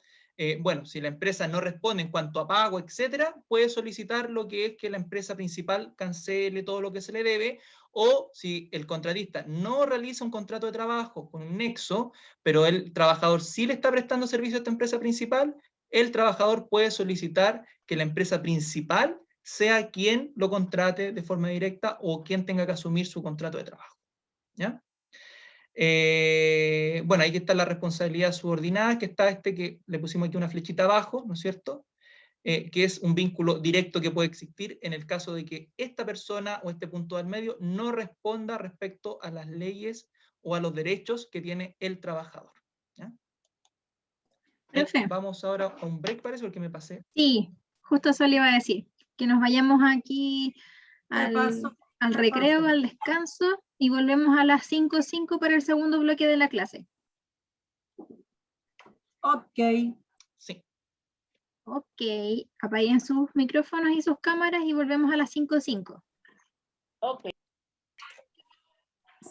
Bueno, si la empresa no responde en cuanto a pago, etcétera, puede solicitar lo que es que la empresa principal cancele todo lo que se le debe, o si el contratista no realiza un contrato de trabajo con un nexo, pero el trabajador sí le está prestando servicio a esta empresa principal, el trabajador puede solicitar que la empresa principal sea quien lo contrate de forma directa o quien tenga que asumir su contrato de trabajo. ¿Ya? Bueno, ahí está la responsabilidad subordinada, que está que le pusimos aquí una flechita abajo, ¿no es cierto? Que es un vínculo directo que puede existir en el caso de que esta persona o este punto del medio no responda respecto a las leyes o a los derechos que tiene el trabajador. ¿Ya? Profe. Vamos ahora a un break, parece, porque me pasé. Sí, justo eso le iba a decir, que nos vayamos aquí al recreo, al descanso, y volvemos a las 5:05 para el segundo bloque de la clase. Ok. Sí. Ok, apaguen sus micrófonos y sus cámaras y volvemos a las 5:05. Ok.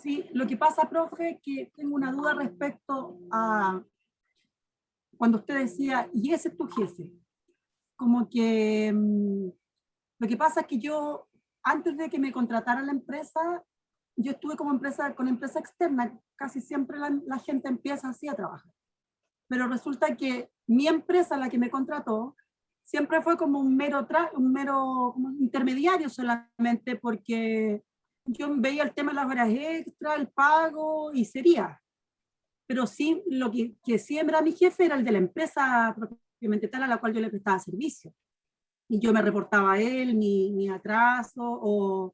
Sí, lo que pasa, profe, que tengo una duda respecto a cuando usted decía, y ese es tu jefe. Como que lo que pasa es que yo, antes de que me contratara la empresa, yo estuve con empresa externa, casi siempre la gente empieza así a trabajar. Pero resulta que mi empresa, la que me contrató, siempre fue como un mero como intermediario solamente, porque yo veía el tema de las horas extra, el pago y sería. Pero sí, lo que siempre era mi jefe era el de la empresa propiamente tal a la cual yo le prestaba servicio. Y yo me reportaba a él mi atraso o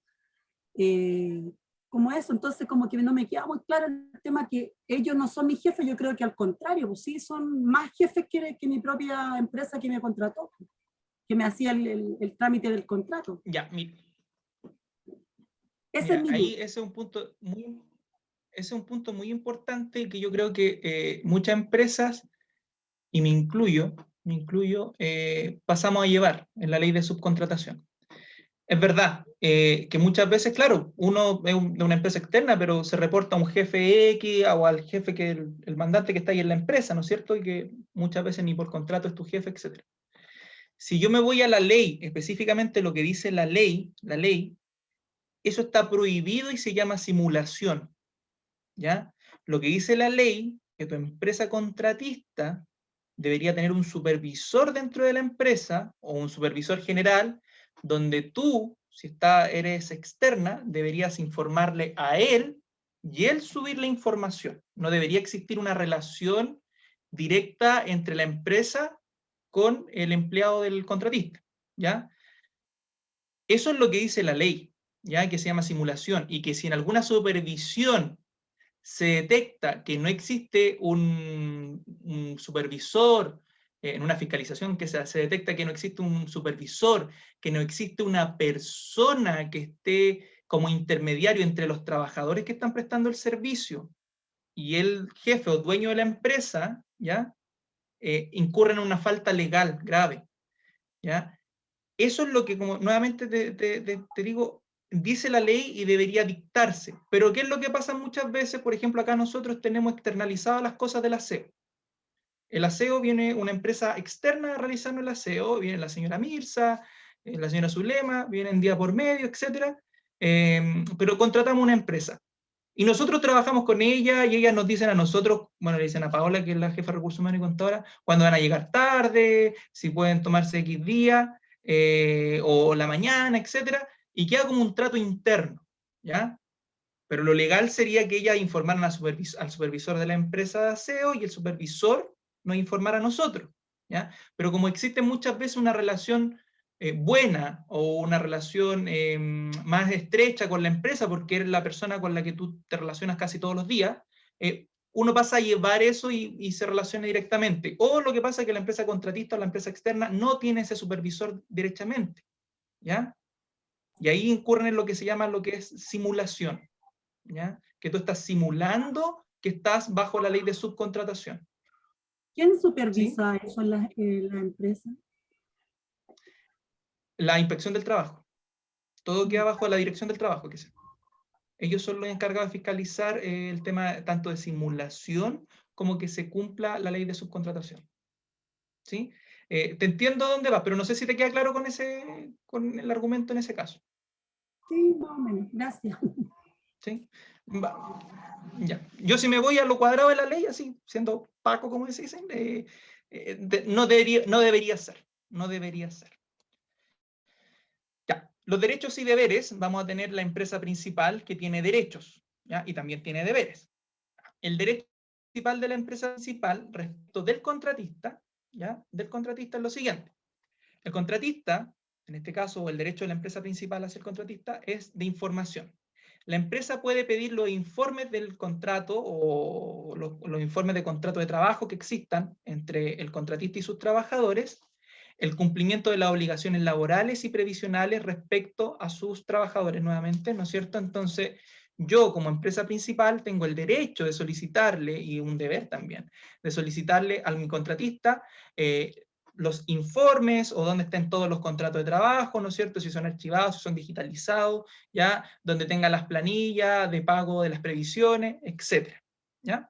como eso. Entonces como que no me queda muy claro el tema que ellos no son mi jefe, yo creo que al contrario, pues sí son más jefes que mi propia empresa que me contrató, que me hacía el trámite del contrato. Ya, Ese es mi ahí duda. ese es un punto muy importante que yo creo que muchas empresas, y me incluyo, pasamos a llevar en la ley de subcontratación. Es verdad que muchas veces, claro, uno es de una empresa externa, pero se reporta a un jefe X o al jefe que el mandante que está ahí en la empresa, ¿no es cierto? Y que muchas veces ni por contrato es tu jefe, etc. Si yo me voy a la ley, específicamente lo que dice la ley, eso está prohibido y se llama simulación. ¿Ya? Lo que dice la ley, que tu empresa contratista debería tener un supervisor dentro de la empresa, o un supervisor general, donde tú, si eres externa, deberías informarle a él y él subir la información. No debería existir una relación directa entre la empresa con el empleado del contratista, ¿ya? Eso es lo que dice la ley, ya que se llama simulación, y que si en alguna supervisión se detecta que no existe un supervisor, en una fiscalización que se detecta que no existe un supervisor, que no existe una persona que esté como intermediario entre los trabajadores que están prestando el servicio y el jefe o dueño de la empresa, ¿ya? Incurren en una falta legal grave, ¿ya? Eso es lo que, como nuevamente te digo, dice la ley y debería dictarse. Pero ¿qué es lo que pasa muchas veces? Por ejemplo, acá nosotros tenemos externalizadas las cosas del aseo. El aseo viene una empresa externa a realizar el aseo, viene la señora Mirza, la señora Zulema, vienen día por medio, etc. Pero contratamos una empresa. Y nosotros trabajamos con ella y ellas nos dicen a nosotros, bueno, le dicen a Paola, que es la jefa de recursos humanos y contadora, cuándo van a llegar tarde, si pueden tomarse X día, o la mañana, etcétera, y queda como un trato interno, ¿ya? Pero lo legal sería que ellas informaran al supervisor de la empresa de aseo y el supervisor nos informara a nosotros, ¿ya? Pero como existe muchas veces una relación buena o una relación más estrecha con la empresa, porque eres la persona con la que tú te relacionas casi todos los días, uno pasa a llevar eso y se relaciona directamente. O lo que pasa es que la empresa contratista o la empresa externa no tiene ese supervisor directamente, ¿ya? Y ahí incurren en lo que se llama lo que es simulación, ¿ya? Que tú estás simulando que estás bajo la ley de subcontratación. ¿Quién supervisa eso en la empresa? La inspección del trabajo. Todo queda bajo la dirección del trabajo, que sea. Ellos son los encargados de fiscalizar el tema tanto de simulación como que se cumpla la ley de subcontratación. ¿Sí? Te entiendo a dónde vas, pero no sé si te queda claro con el argumento en ese caso. Sí, más o menos. Gracias. ¿Sí? Ya. Yo si me voy a lo cuadrado de la ley, así, siendo Paco, como se dicen, no debería ser. No debería ser. Ya. Los derechos y deberes, vamos a tener la empresa principal que tiene derechos, ¿ya? Y también tiene deberes. El derecho principal de la empresa principal respecto del contratista, ¿ya? Del contratista es lo siguiente. El contratista, en este caso, el derecho de la empresa principal hacia el contratista es de información. La empresa puede pedir los informes del contrato o los informes de contrato de trabajo que existan entre el contratista y sus trabajadores, el cumplimiento de las obligaciones laborales y previsionales respecto a sus trabajadores nuevamente, ¿no es cierto? Entonces, yo como empresa principal tengo el derecho de solicitarle, y un deber también, de solicitarle a mi contratista los informes o dónde estén todos los contratos de trabajo, ¿no es cierto? Si son archivados, si son digitalizados, ¿ya? Donde tengan las planillas de pago de las previsiones, etcétera, ¿ya?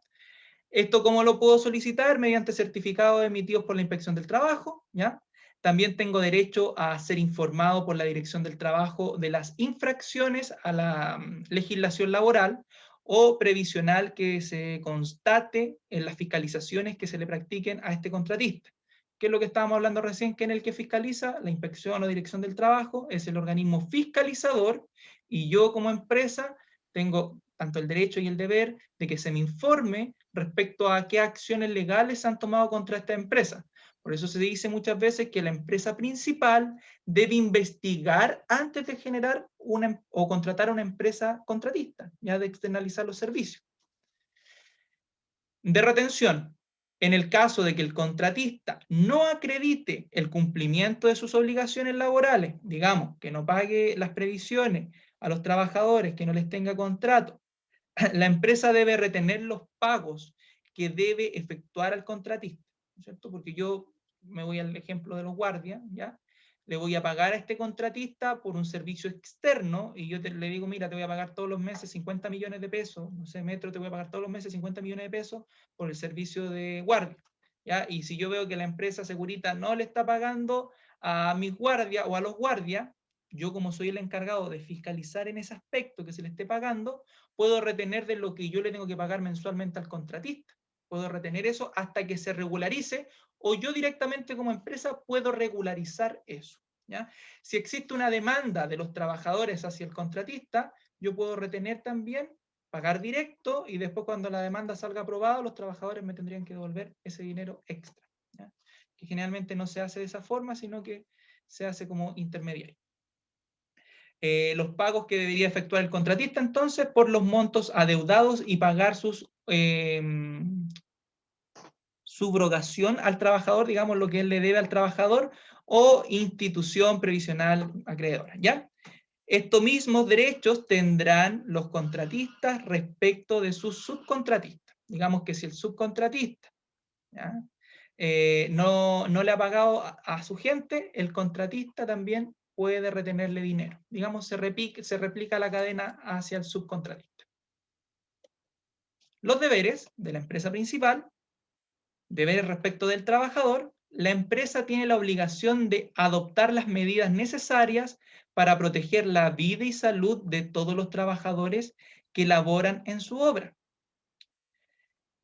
¿Esto cómo lo puedo solicitar? Mediante certificados emitidos por la Inspección del Trabajo, ¿ya? También tengo derecho a ser informado por la Dirección del Trabajo de las infracciones a la legislación laboral o previsional que se constate en las fiscalizaciones que se le practiquen a este contratista. ¿Qué es lo que estábamos hablando recién? Que en el que fiscaliza la Inspección o Dirección del Trabajo es el organismo fiscalizador, y yo como empresa tengo tanto el derecho y el deber de que se me informe respecto a qué acciones legales se han tomado contra esta empresa. Por eso se dice muchas veces que la empresa principal debe investigar antes de generar o contratar a una empresa contratista, ya de externalizar los servicios. De retención. En el caso de que el contratista no acredite el cumplimiento de sus obligaciones laborales, digamos, que no pague las previsiones a los trabajadores, que no les tenga contrato, la empresa debe retener los pagos que debe efectuar al contratista, ¿no es cierto? Porque yo me voy al ejemplo de los guardias, ¿ya? Le voy a pagar a este contratista por un servicio externo y yo le digo, mira, te voy a pagar todos los meses 50 millones de pesos, no sé, Metro, te voy a pagar todos los meses 50 millones de pesos por el servicio de guardia, ¿ya? Y si yo veo que la empresa Segurita no le está pagando a mis guardias o a los guardias, yo como soy el encargado de fiscalizar en ese aspecto que se le esté pagando, puedo retener de lo que yo le tengo que pagar mensualmente al contratista. Puedo retener eso hasta que se regularice, o yo directamente como empresa puedo regularizar eso, ¿ya? Si existe una demanda de los trabajadores hacia el contratista, yo puedo retener también, pagar directo, y después cuando la demanda salga aprobada, los trabajadores me tendrían que devolver ese dinero extra, ¿ya? Que generalmente no se hace de esa forma, sino que se hace como intermediario. los pagos que debería efectuar el contratista, entonces, por los montos adeudados y pagar sus subrogación al trabajador, digamos, lo que él le debe al trabajador, o institución previsional acreedora, ¿ya? Estos mismos derechos tendrán los contratistas respecto de sus subcontratistas. Digamos que si el subcontratista, ¿ya? No le ha pagado a su gente, el contratista también puede retenerle dinero. Digamos, se replica la cadena hacia el subcontratista. Los deberes de la empresa principal, deberes respecto del trabajador. La empresa tiene la obligación de adoptar las medidas necesarias para proteger la vida y salud de todos los trabajadores que laboran en su obra.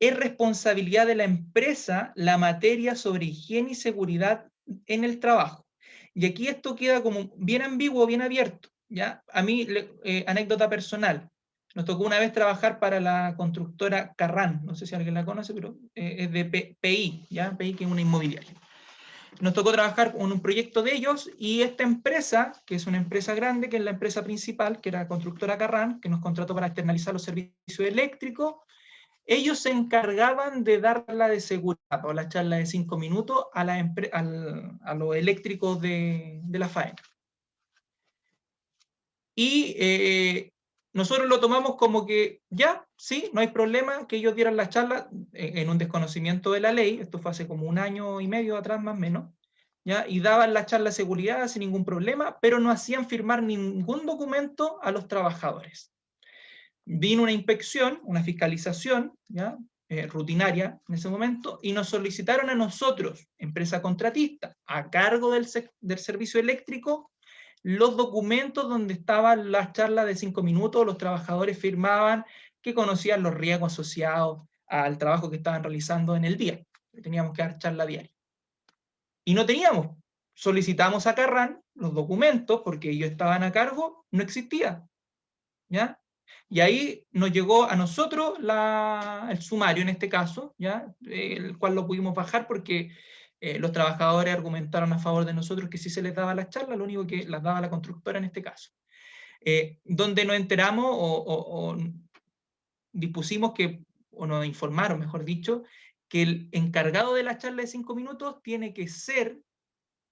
Es responsabilidad de la empresa la materia sobre higiene y seguridad en el trabajo. Y aquí esto queda como bien ambiguo, bien abierto, ¿ya? A mí, anécdota personal, nos tocó una vez trabajar para la constructora Carran, no sé si alguien la conoce, pero es de PI, ¿ya? PI, que es una inmobiliaria. Nos tocó trabajar con un proyecto de ellos, y esta empresa, que es una empresa grande, que es la empresa principal, que era constructora Carran, que nos contrató para externalizar los servicios eléctricos, ellos se encargaban de dar la de seguridad, o la charla de 5 minutos, a los eléctricos de la faena. Y nosotros lo tomamos como que ya, sí, no hay problema que ellos dieran la charla en un desconocimiento de la ley. Esto fue hace como 1 año y medio atrás, más o menos, ¿ya? Y daban la charla de seguridad sin ningún problema, pero no hacían firmar ningún documento a los trabajadores. Vino una inspección, una fiscalización, ¿ya? Rutinaria en ese momento, y nos solicitaron a nosotros, empresa contratista, a cargo del servicio eléctrico, los documentos donde estaban las charlas de 5 minutos, los trabajadores firmaban que conocían los riesgos asociados al trabajo que estaban realizando en el día. Teníamos que dar charla diaria. Y no teníamos. Solicitamos a Carran los documentos, porque ellos estaban a cargo, no existía, ¿ya? Y ahí nos llegó a nosotros el sumario, en este caso, ¿ya? El cual lo pudimos bajar porque los trabajadores argumentaron a favor de nosotros que sí se les daba las charlas, lo único que las daba la constructora en este caso. Donde nos enteramos o dispusimos que, o nos informaron, mejor dicho, que el encargado de la charla de 5 minutos tiene que ser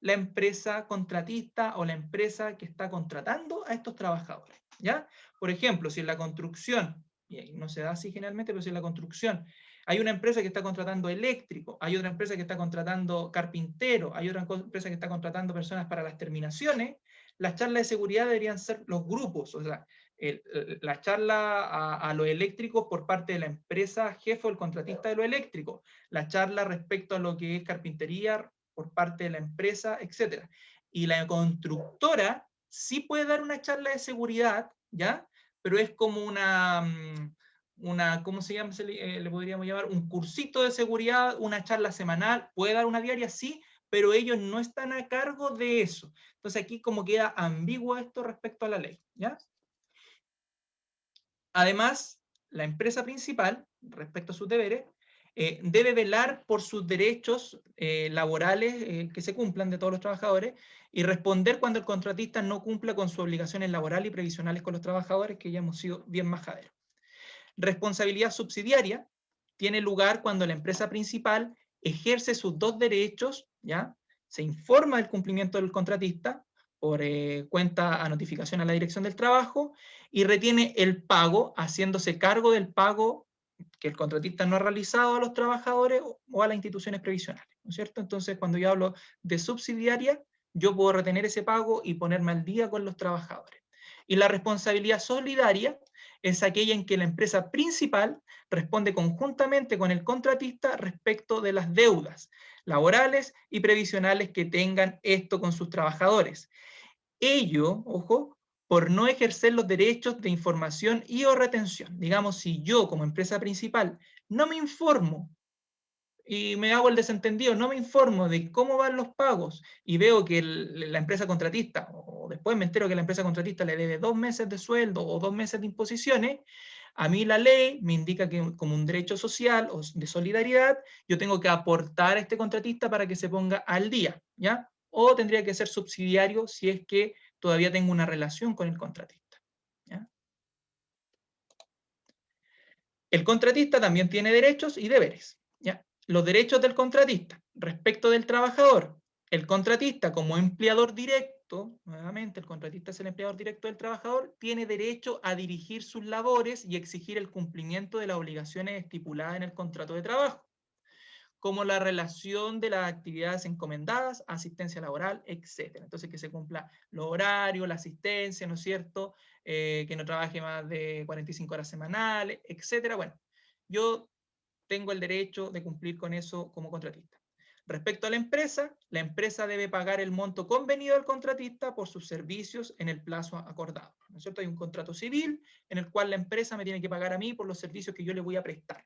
la empresa contratista o la empresa que está contratando a estos trabajadores, ¿ya? Por ejemplo, si en la construcción, y no se da así generalmente, pero si en la construcción hay una empresa que está contratando eléctrico, hay otra empresa que está contratando carpintero, hay otra empresa que está contratando personas para las terminaciones, las charlas de seguridad deberían ser los grupos, o sea, la charla a los eléctricos por parte de la empresa jefe o el contratista de lo eléctrico, la charla respecto a lo que es carpintería por parte de la empresa, etc. Y la constructora sí puede dar una charla de seguridad, ¿ya? Pero es como ¿cómo se llama? Le podríamos llamar un cursito de seguridad, una charla semanal, puede dar una diaria, sí, pero ellos no están a cargo de eso. Entonces aquí como queda ambiguo esto respecto a la ley, ¿ya? Además, la empresa principal, respecto a sus deberes, debe velar por sus derechos laborales que se cumplan de todos los trabajadores y responder cuando el contratista no cumpla con sus obligaciones laborales y previsionales con los trabajadores, que ya hemos sido bien majaderos. Responsabilidad subsidiaria tiene lugar cuando la empresa principal ejerce sus 2 derechos, ¿ya? Se informa del cumplimiento del contratista por cuenta a notificación a la dirección del trabajo y retiene el pago, haciéndose cargo del pago que el contratista no ha realizado a los trabajadores o a las instituciones previsionales, ¿no es cierto? Entonces, cuando yo hablo de subsidiaria, yo puedo retener ese pago y ponerme al día con los trabajadores. Y la responsabilidad solidaria es aquella en que la empresa principal responde conjuntamente con el contratista respecto de las deudas laborales y previsionales que tengan esto con sus trabajadores. Ello, ojo, por no ejercer los derechos de información y o retención. Digamos, si yo como empresa principal no me informo y me hago el desentendido, no me informo de cómo van los pagos y veo que la empresa contratista, o después me entero que la empresa contratista le debe 2 meses de sueldo o 2 meses de imposiciones, a mí la ley me indica que como un derecho social o de solidaridad, yo tengo que aportar a este contratista para que se ponga al día, ¿ya? O tendría que ser subsidiario si es que todavía tengo una relación con el contratista. ¿Ya? El contratista también tiene derechos y deberes. ¿Ya? Los derechos del contratista respecto del trabajador. El contratista como empleador directo, nuevamente el contratista es el empleador directo del trabajador, tiene derecho a dirigir sus labores y exigir el cumplimiento de las obligaciones estipuladas en el contrato de trabajo, como la relación de las actividades encomendadas, asistencia laboral, etc. Entonces, que se cumpla los horarios, la asistencia, ¿no es cierto? Que no trabaje más de 45 horas semanales, etc. Bueno, yo tengo el derecho de cumplir con eso como contratista. Respecto a la empresa debe pagar el monto convenido al contratista por sus servicios en el plazo acordado. ¿No es cierto? Hay un contrato civil en el cual la empresa me tiene que pagar a mí por los servicios que yo le voy a prestar.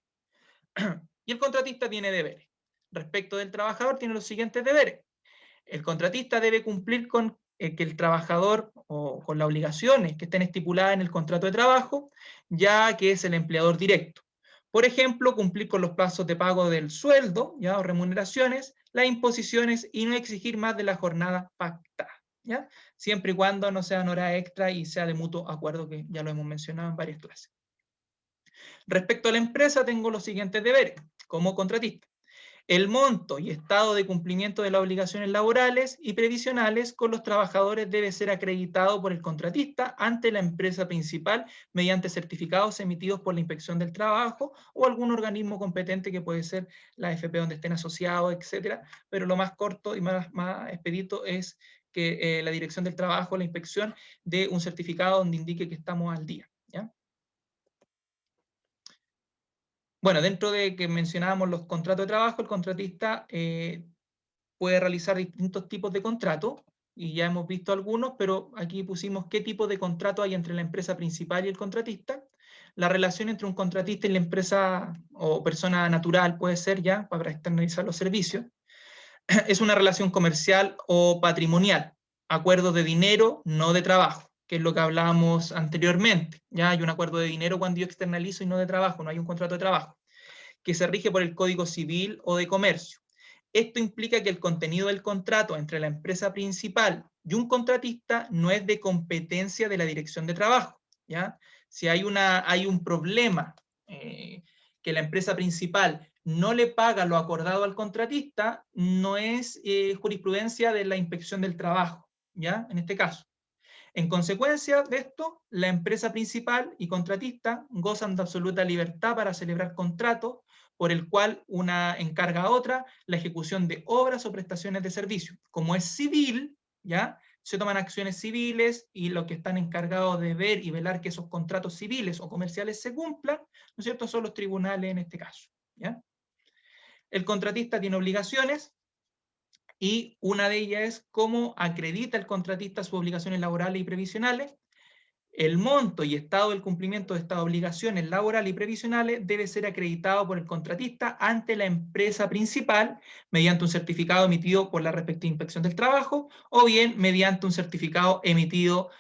Y el contratista tiene deberes. Respecto del trabajador tiene los siguientes deberes. El contratista debe cumplir con que el trabajador o con las obligaciones que estén estipuladas en el contrato de trabajo, ya que es el empleador directo. Por ejemplo, cumplir con los plazos de pago del sueldo, ¿ya? O remuneraciones, las imposiciones y no exigir más de la jornada pactada, ¿ya? Siempre y cuando no sean horas extra y sea de mutuo acuerdo, que ya lo hemos mencionado en varias clases. Respecto a la empresa, tengo los siguientes deberes como contratista. El monto y estado de cumplimiento de las obligaciones laborales y previsionales con los trabajadores debe ser acreditado por el contratista ante la empresa principal mediante certificados emitidos por la Inspección del Trabajo o algún organismo competente que puede ser la AFP donde estén asociados, etcétera. Pero lo más corto y más expedito es que la Dirección del Trabajo, la inspección, dé un certificado donde indique que estamos al día, ¿ya? Bueno, dentro de que mencionábamos los contratos de trabajo, el contratista puede realizar distintos tipos de contratos, y ya hemos visto algunos, pero aquí pusimos qué tipo de contrato hay entre la empresa principal y el contratista. La relación entre un contratista y la empresa o persona natural puede ser ya, para externalizar los servicios. Es una relación comercial o patrimonial, acuerdos de dinero, no de trabajo, que es lo que hablábamos anteriormente. Ya hay un acuerdo de dinero cuando yo externalizo y no de trabajo, no hay un contrato de trabajo, que se rige por el Código Civil o de Comercio. Esto implica que el contenido del contrato entre la empresa principal y un contratista no es de competencia de la Dirección de Trabajo, ¿ya? Si hay un problema que la empresa principal no le paga lo acordado al contratista, no es jurisprudencia de la Inspección del Trabajo, ¿ya? En este caso. En consecuencia de esto, la empresa principal y contratista gozan de absoluta libertad para celebrar contratos por el cual una encarga a otra la ejecución de obras o prestaciones de servicio. Como es civil, ¿ya? Se toman acciones civiles y los que están encargados de ver y velar que esos contratos civiles o comerciales se cumplan, ¿no es cierto?, son los tribunales en este caso, ¿ya? El contratista tiene obligaciones, y una de ellas es cómo acredita el contratista sus obligaciones laborales y previsionales. El monto y estado del cumplimiento de estas obligaciones laborales y previsionales debe ser acreditado por el contratista ante la empresa principal mediante un certificado emitido por la respectiva Inspección del Trabajo o bien mediante un certificado emitido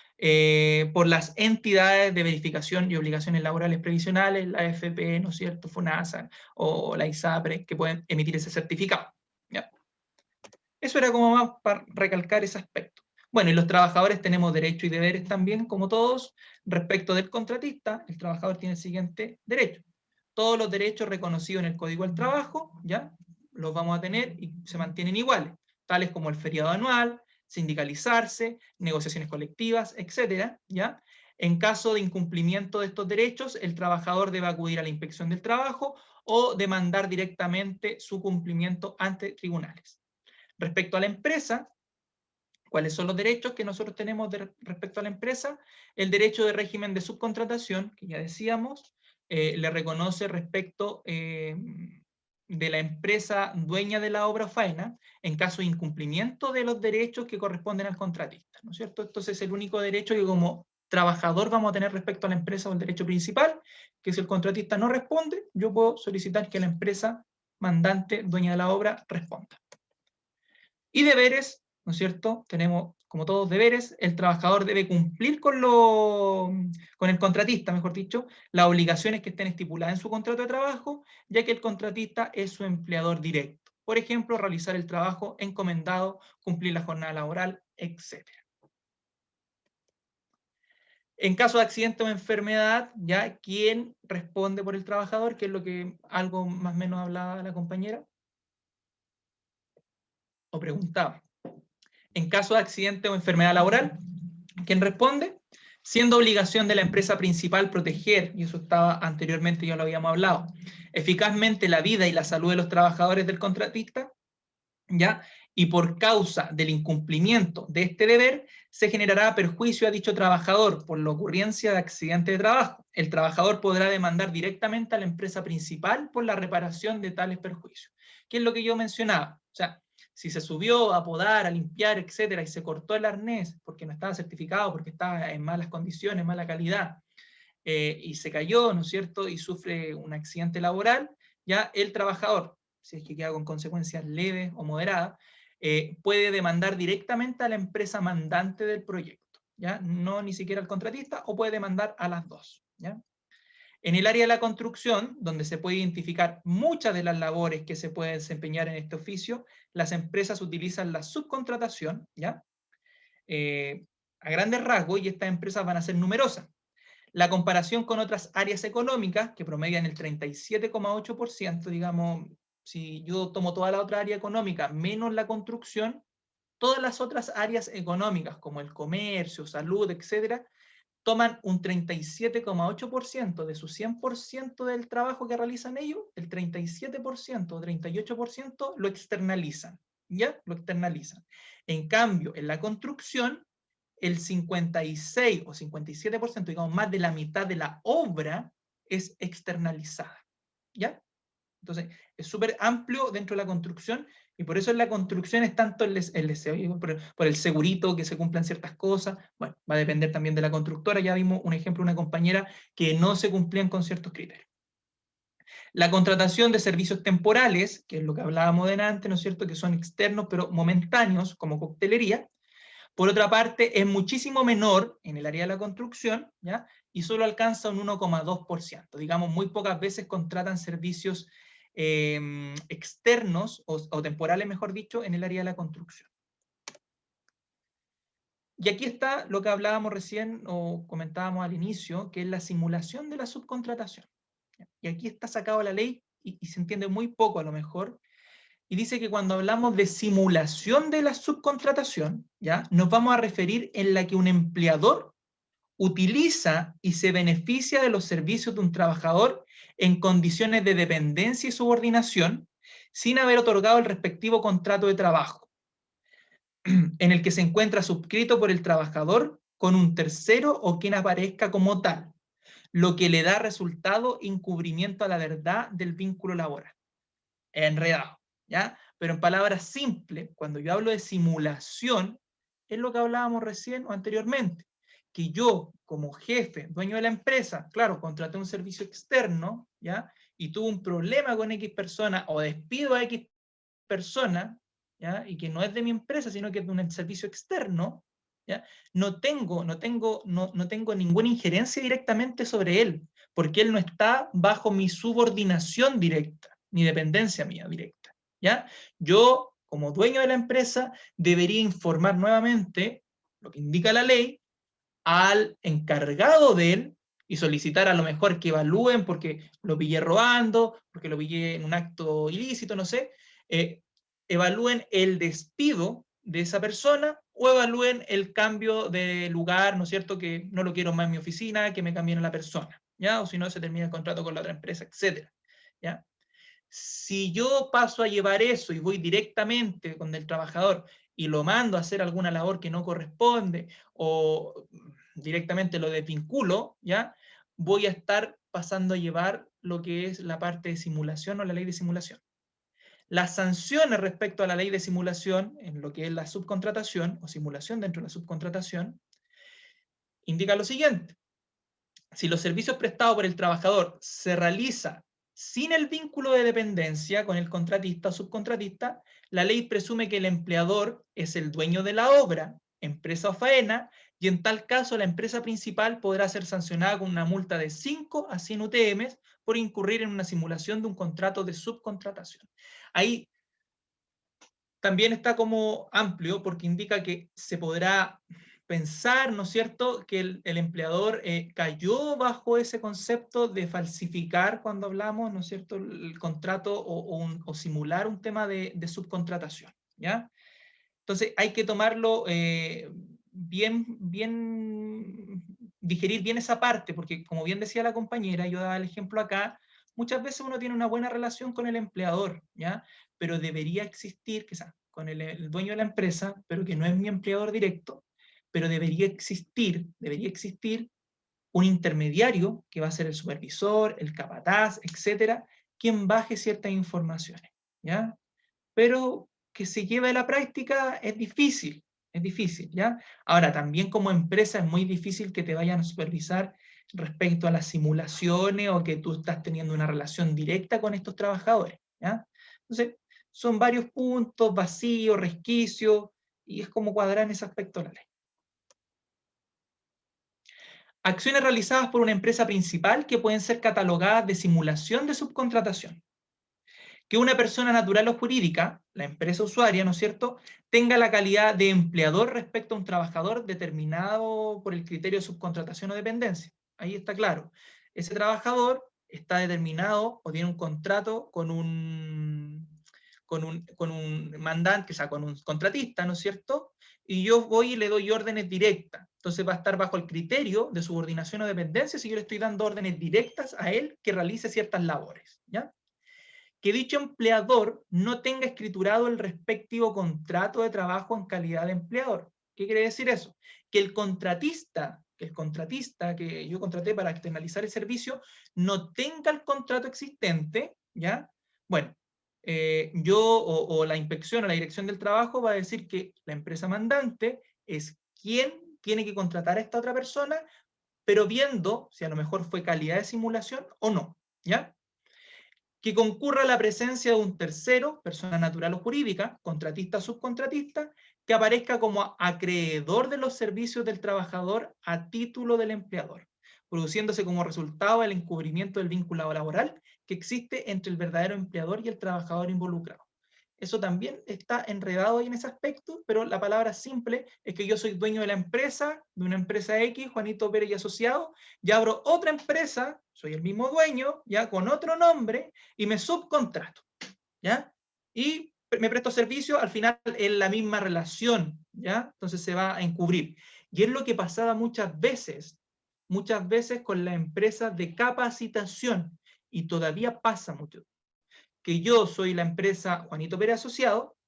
por las entidades de verificación y obligaciones laborales previsionales, la AFP, ¿no es cierto?, FONASA o la ISAPRE, que pueden emitir ese certificado, ¿ya? Eso era como más para recalcar ese aspecto. Bueno, y los trabajadores tenemos derechos y deberes también, como todos. Respecto del contratista, el trabajador tiene el siguiente derecho. Todos los derechos reconocidos en el Código del Trabajo, ¿ya?, los vamos a tener y se mantienen iguales, tales como el feriado anual, sindicalizarse, negociaciones colectivas, etcétera, ¿ya? En caso de incumplimiento de estos derechos, el trabajador debe acudir a la Inspección del Trabajo o demandar directamente su cumplimiento ante tribunales. Respecto a la empresa, ¿cuáles son los derechos que nosotros tenemos respecto a la empresa? El derecho de régimen de subcontratación, que ya decíamos, le reconoce respecto de la empresa dueña de la obra o faena, en caso de incumplimiento de los derechos que corresponden al contratista, ¿no es cierto? Entonces es el único derecho que como trabajador vamos a tener respecto a la empresa, o el derecho principal, que si el contratista no responde, yo puedo solicitar que la empresa mandante, dueña de la obra, responda. Y deberes, ¿no es cierto? Tenemos, como todos, deberes. El trabajador debe cumplir con el contratista, mejor dicho, las obligaciones que estén estipuladas en su contrato de trabajo, ya que el contratista es su empleador directo. Por ejemplo, realizar el trabajo encomendado, cumplir la jornada laboral, etc. En caso de accidente o enfermedad, ¿ya? ¿Quién responde por el trabajador? Que es lo que algo más o menos hablaba la compañera. O preguntaba. En caso de accidente o enfermedad laboral, ¿quién responde? Siendo obligación de la empresa principal proteger, y eso estaba anteriormente, ya lo habíamos hablado, eficazmente la vida y la salud de los trabajadores del contratista, ¿ya? Y por causa del incumplimiento de este deber, se generará perjuicio a dicho trabajador por la ocurrencia de accidente de trabajo. El trabajador podrá demandar directamente a la empresa principal por la reparación de tales perjuicios. ¿Qué es lo que yo mencionaba? O sea, si se subió a podar, a limpiar, etcétera, y se cortó el arnés porque no estaba certificado, porque estaba en malas condiciones, mala calidad, y se cayó, ¿no es cierto?, y sufre un accidente laboral, ya el trabajador, si es que queda con consecuencias leves o moderadas, puede demandar directamente a la empresa mandante del proyecto, ¿ya? No ni siquiera al contratista, o puede demandar a las dos, ¿ya? En el área de la construcción, donde se puede identificar muchas de las labores que se pueden desempeñar en este oficio, las empresas utilizan la subcontratación, ¿ya? A grandes rasgos, y estas empresas van a ser numerosas. La comparación con otras áreas económicas, que promedian el 37,8%, digamos, si yo tomo toda la otra área económica menos la construcción, todas las otras áreas económicas, como el comercio, salud, etcétera, toman un 37,8% de su 100% del trabajo que realizan ellos, el 37% o 38% lo externalizan, ¿ya? Lo externalizan. En cambio, en la construcción, el 56 o 57%, digamos, más de la mitad de la obra es externalizada, ¿ya? Entonces, es súper amplio dentro de la construcción, y por eso en la construcción es tanto por el segurito, que se cumplan ciertas cosas. Bueno, va a depender también de la constructora. Ya vimos un ejemplo de una compañera que no se cumplían con ciertos criterios. La contratación de servicios temporales, que es lo que hablábamos delante, ¿no es cierto?, que son externos pero momentáneos, como coctelería, por otra parte, es muchísimo menor en el área de la construcción, ¿ya? Y solo alcanza un 1,2%. Digamos, muy pocas veces contratan servicios externos o temporales, mejor dicho, en el área de la construcción. Y aquí está lo que hablábamos recién o comentábamos al inicio, que es la simulación de la subcontratación. Y aquí está sacado la ley y se entiende muy poco a lo mejor. Y dice que cuando hablamos de simulación de la subcontratación, ¿ya?, nos vamos a referir en la que un empleador utiliza y se beneficia de los servicios de un trabajador en condiciones de dependencia y subordinación, sin haber otorgado el respectivo contrato de trabajo, en el que se encuentra suscrito por el trabajador con un tercero o quien aparezca como tal, lo que le da resultado encubrimiento a la verdad del vínculo laboral. Enredado, ¿ya? Pero en palabras simples, cuando yo hablo de simulación, es lo que hablábamos recién o anteriormente, que yo, como jefe, dueño de la empresa, claro, contraté un servicio externo, ¿ya? Y tuve un problema con X persona, o despido a X persona, ¿ya? Y que no es de mi empresa, sino que es de un servicio externo, ¿ya? No tengo ninguna injerencia directamente sobre él, porque él no está bajo mi subordinación directa, ni dependencia mía directa, ¿ya? Yo, como dueño de la empresa, debería informar nuevamente, lo que indica la ley, al encargado de él y solicitar a lo mejor que evalúen porque lo pillé robando, porque lo pillé en un acto ilícito, no sé, evalúen el despido de esa persona o evalúen el cambio de lugar, ¿no es cierto?, que no lo quiero más en mi oficina, que me cambien a la persona, ¿ya? O si no, se termina el contrato con la otra empresa, etcétera, ¿ya? Si yo paso a llevar eso y voy directamente con el trabajador y lo mando a hacer alguna labor que no corresponde o directamente lo desvinculo, ¿ya?, voy a estar pasando a llevar lo que es la parte de simulación o la ley de simulación. Las sanciones respecto a la ley de simulación, en lo que es la subcontratación o simulación dentro de la subcontratación, indica lo siguiente. Si los servicios prestados por el trabajador se realizan sin el vínculo de dependencia con el contratista o subcontratista, la ley presume que el empleador es el dueño de la obra, empresa o faena, y en tal caso la empresa principal podrá ser sancionada con una multa de 5 a 100 UTM por incurrir en una simulación de un contrato de subcontratación. Ahí también está como amplio porque indica que se podrá pensar, ¿no es cierto?, que el empleador cayó bajo ese concepto de falsificar cuando hablamos, ¿no es cierto?, el contrato o simular un tema de subcontratación, ¿ya? Entonces hay que tomarlo digerir bien esa parte, porque como bien decía la compañera, yo daba el ejemplo acá, muchas veces uno tiene una buena relación con el empleador, ¿ya? Pero debería existir, quizás, con el dueño de la empresa, pero que no es mi empleador directo, pero debería existir un intermediario, que va a ser el supervisor, el capataz, etcétera, quien baje ciertas informaciones, ¿ya? Pero que se lleve a la práctica es difícil, ¿ya? Ahora, también como empresa es muy difícil que te vayan a supervisar respecto a las simulaciones o que tú estás teniendo una relación directa con estos trabajadores, ¿ya? Entonces, son varios puntos, vacíos, resquicios, y es como cuadrar en ese aspecto la ley. Acciones realizadas por una empresa principal que pueden ser catalogadas de simulación de subcontratación. Que una persona natural o jurídica, la empresa usuaria, ¿no es cierto?, tenga la calidad de empleador respecto a un trabajador determinado por el criterio de subcontratación o dependencia. Ahí está claro. Ese trabajador está determinado o tiene un contrato con un mandante, o sea, con un contratista, ¿no es cierto? Y yo voy y le doy órdenes directas. Entonces va a estar bajo el criterio de subordinación o dependencia si yo le estoy dando órdenes directas a él que realice ciertas labores, ¿ya? Que dicho empleador no tenga escriturado el respectivo contrato de trabajo en calidad de empleador. ¿Qué quiere decir eso? Que el contratista que yo contraté para externalizar el servicio no tenga el contrato existente, ¿ya? Bueno, o la inspección o la dirección del trabajo va a decir que la empresa mandante es quien tiene que contratar a esta otra persona, pero viendo si a lo mejor fue calidad de simulación o no, ¿ya? Que concurra la presencia de un tercero, persona natural o jurídica, contratista o subcontratista, que aparezca como acreedor de los servicios del trabajador a título del empleador, produciéndose como resultado el encubrimiento del vínculo laboral que existe entre el verdadero empleador y el trabajador involucrado. Eso también está enredado ahí en ese aspecto, pero la palabra simple es que yo soy dueño de la empresa, de una empresa X, Juanito Pérez y Asociado, y abro otra empresa, soy el mismo dueño, ya con otro nombre, y me subcontrato, ¿ya? Y me presto servicio, al final es la misma relación, ¿ya? Entonces se va a encubrir. Y es lo que pasaba muchas veces con la empresa de capacitación, y todavía pasa mucho. Que yo soy la empresa Juanito Pérez Asociado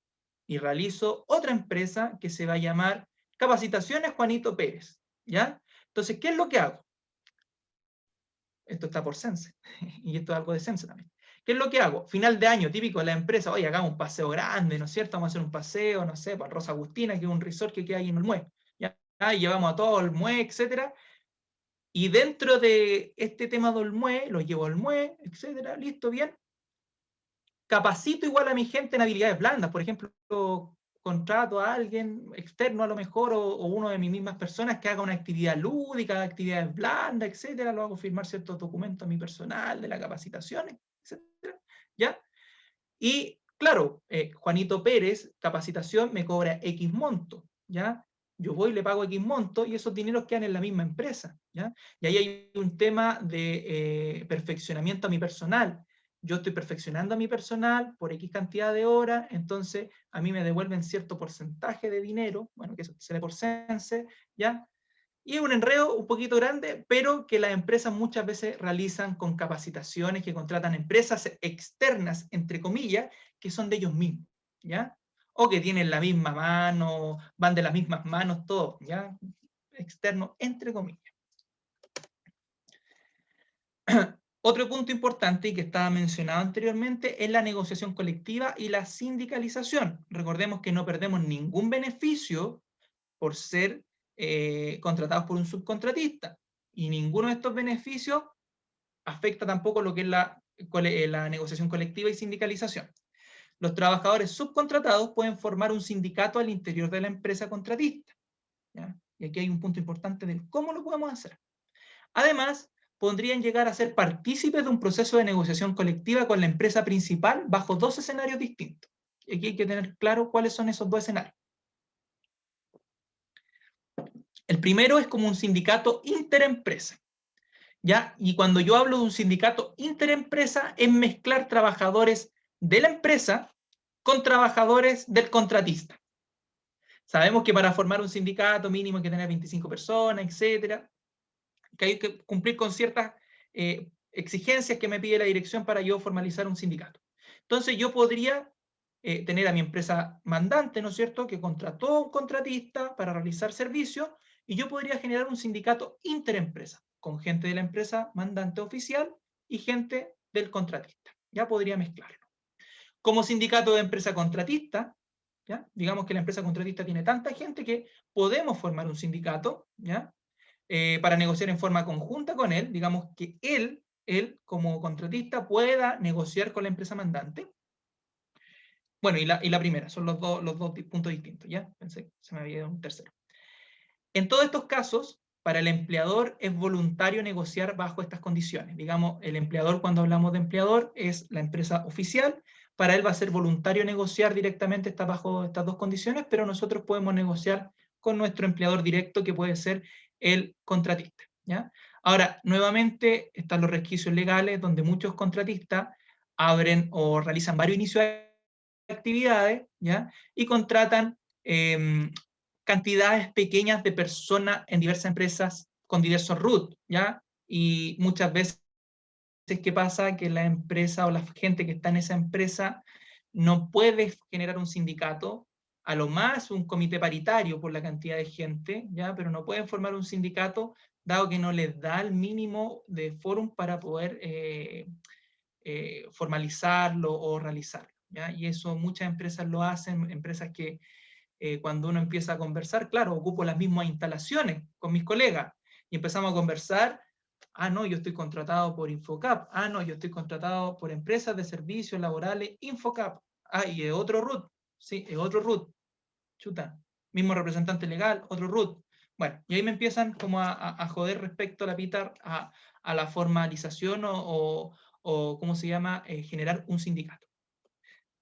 y realizo otra empresa que se va a llamar Capacitaciones Juanito Pérez, ¿ya? Entonces, ¿qué es lo que hago? Esto está por Sense, y esto es algo de Sense también. ¿Qué es lo que hago? Final de año, típico de la empresa, oye, hagamos un paseo grande, ¿no es cierto? Vamos a hacer un paseo, no sé, para Rosa Agustina, que es un resort que queda ahí en el Mue, ¿ya? Y llevamos a todo el Mue, etcétera. Y dentro de este tema del Mue, lo llevo al Mue, etcétera, listo, bien. Capacito igual a mi gente en habilidades blandas, por ejemplo, contrato a alguien externo a lo mejor, o uno de mis mismas personas que haga una actividad lúdica, actividades blandas, etcétera, lo hago firmar ciertos documentos a mi personal de la capacitación, etcétera, ¿ya? Y claro, Juanito Pérez, capacitación, me cobra X monto, ¿ya? Yo voy y le pago X monto y esos dineros quedan en la misma empresa, ¿ya? Y ahí hay un tema de perfeccionamiento a mi personal. Yo estoy perfeccionando a mi personal por X cantidad de horas, entonces a mí me devuelven cierto porcentaje de dinero, bueno, que eso se ve por Sense, ¿ya? Y es un enredo un poquito grande, pero que las empresas muchas veces realizan con capacitaciones, que contratan empresas externas, entre comillas, que son de ellos mismos, ¿ya? O que tienen la misma mano, van de las mismas manos, todo, ¿ya? Externo, entre comillas. Otro punto importante y que estaba mencionado anteriormente es la negociación colectiva y la sindicalización. Recordemos que no perdemos ningún beneficio por ser contratados por un subcontratista, y ninguno de estos beneficios afecta tampoco lo que es la negociación colectiva y sindicalización. Los trabajadores subcontratados pueden formar un sindicato al interior de la empresa contratista, ¿ya? Y aquí hay un punto importante del cómo lo podemos hacer. Además, podrían llegar a ser partícipes de un proceso de negociación colectiva con la empresa principal bajo dos escenarios distintos. Y aquí hay que tener claro cuáles son esos dos escenarios. primero es como un sindicato interempresa, ¿ya? Y cuando yo hablo de un sindicato interempresa, es mezclar trabajadores de la empresa con trabajadores del contratista. Sabemos que para formar un sindicato mínimo hay que tener 25 personas, etcétera, que hay que cumplir con ciertas exigencias que me pide la dirección para yo formalizar un sindicato. Entonces yo podría tener a mi empresa mandante, ¿no es cierto?, que contrató a un contratista para realizar servicios, y yo podría generar un sindicato interempresa, con gente de la empresa mandante oficial y gente del contratista. Ya podría mezclarlo. Como sindicato de empresa contratista, ¿ya? Digamos que la empresa contratista tiene tanta gente que podemos formar un sindicato, ¿ya? Para negociar en forma conjunta con él, digamos que él como contratista pueda negociar con la empresa mandante. Bueno, y la primera, son los dos puntos distintos, ¿ya? Pensé que se me había ido un tercero. En todos estos casos, para el empleador es voluntario negociar bajo estas condiciones. Digamos, el empleador, cuando hablamos de empleador, es la empresa oficial. Para él va a ser voluntario negociar directamente, está bajo estas dos condiciones, pero nosotros podemos negociar con nuestro empleador directo, que puede ser el contratista, ¿ya? Ahora, nuevamente, están los resquicios legales, donde muchos contratistas abren o realizan varios inicios de actividades, ¿ya? Y contratan cantidades pequeñas de personas en diversas empresas con diversos RUT, ¿ya? Y muchas veces, ¿qué pasa? Que la empresa o la gente que está en esa empresa no puede generar un sindicato, a lo más un comité paritario por la cantidad de gente, ¿ya? Pero no pueden formar un sindicato, dado que no les da el mínimo de fórum para poder formalizarlo o realizarlo, ¿ya? Y eso muchas empresas lo hacen, empresas que cuando uno empieza a conversar, claro, ocupo las mismas instalaciones con mis colegas, y empezamos a conversar. Ah, no, yo estoy contratado por Infocap. Ah, no, yo estoy contratado por empresas de servicios laborales Infocap. Ah, y es otro RUT. Sí, es otro RUT. Chuta. Mismo representante legal, otro RUT. Bueno, y ahí me empiezan como a joder respecto a la PITAR, a la formalización o ¿cómo se llama? Generar un sindicato.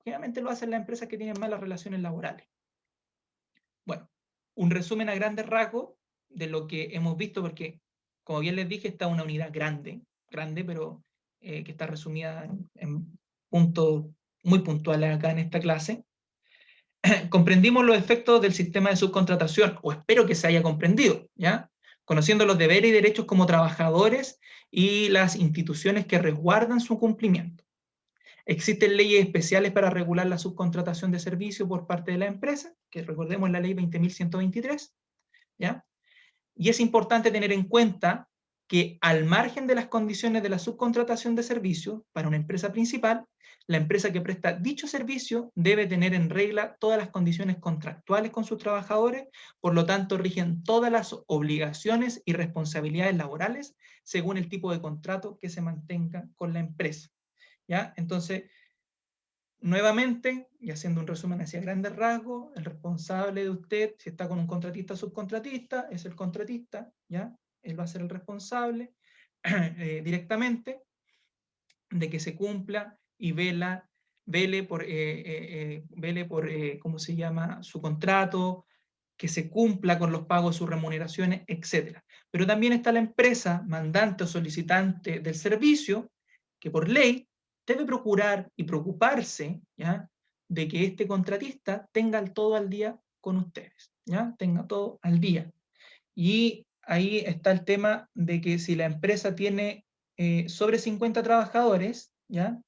Generalmente lo hacen las empresas que tienen malas relaciones laborales. Bueno, un resumen a grandes rasgos de lo que hemos visto, porque, como bien les dije, está una unidad grande, pero que está resumida en puntos muy puntuales acá en esta clase. Comprendimos los efectos del sistema de subcontratación, o espero que se haya comprendido, ¿ya? Conociendo los deberes y derechos como trabajadores y las instituciones que resguardan su cumplimiento. Existen leyes especiales para regular la subcontratación de servicios por parte de la empresa, que recordemos la ley 20.123, ¿ya? Y es importante tener en cuenta que al margen de las condiciones de la subcontratación de servicios para una empresa principal, la empresa que presta dicho servicio debe tener en regla todas las condiciones contractuales con sus trabajadores, por lo tanto rigen todas las obligaciones y responsabilidades laborales según el tipo de contrato que se mantenga con la empresa, ¿ya? Entonces, nuevamente, y haciendo un resumen hacia grandes rasgos, el responsable de usted, si está con un contratista o subcontratista, es el contratista, ¿ya? Él va a ser el responsable directamente de que se cumpla y vele por, ¿cómo se llama?, su contrato, que se cumpla con los pagos de sus remuneraciones, etc. Pero también está la empresa mandante o solicitante del servicio, que por ley debe procurar y preocuparse, ¿ya?, de que este contratista tenga todo al día con ustedes, ¿ya? Tenga todo al día. Y ahí está el tema de que si la empresa tiene sobre 50 trabajadores, ¿ya?,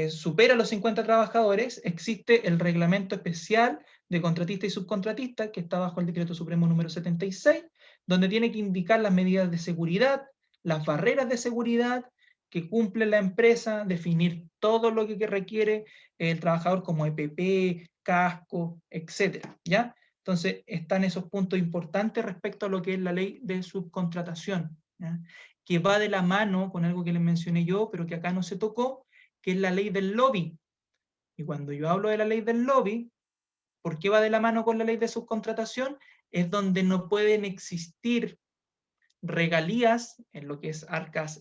supera los 50 trabajadores, existe el reglamento especial de contratista y subcontratista, que está bajo el Decreto Supremo número 76, donde tiene que indicar las medidas de seguridad, las barreras de seguridad que cumple la empresa, definir todo lo que requiere el trabajador como EPP, casco, etcétera, ¿ya? Entonces, están esos puntos importantes respecto a lo que es la ley de subcontratación, ¿ya?, que va de la mano con algo que les mencioné yo, pero que acá no se tocó, que es la ley del lobby. Y cuando yo hablo de la ley del lobby, ¿por qué va de la mano con la ley de subcontratación? Es donde no pueden existir regalías en lo que es arcas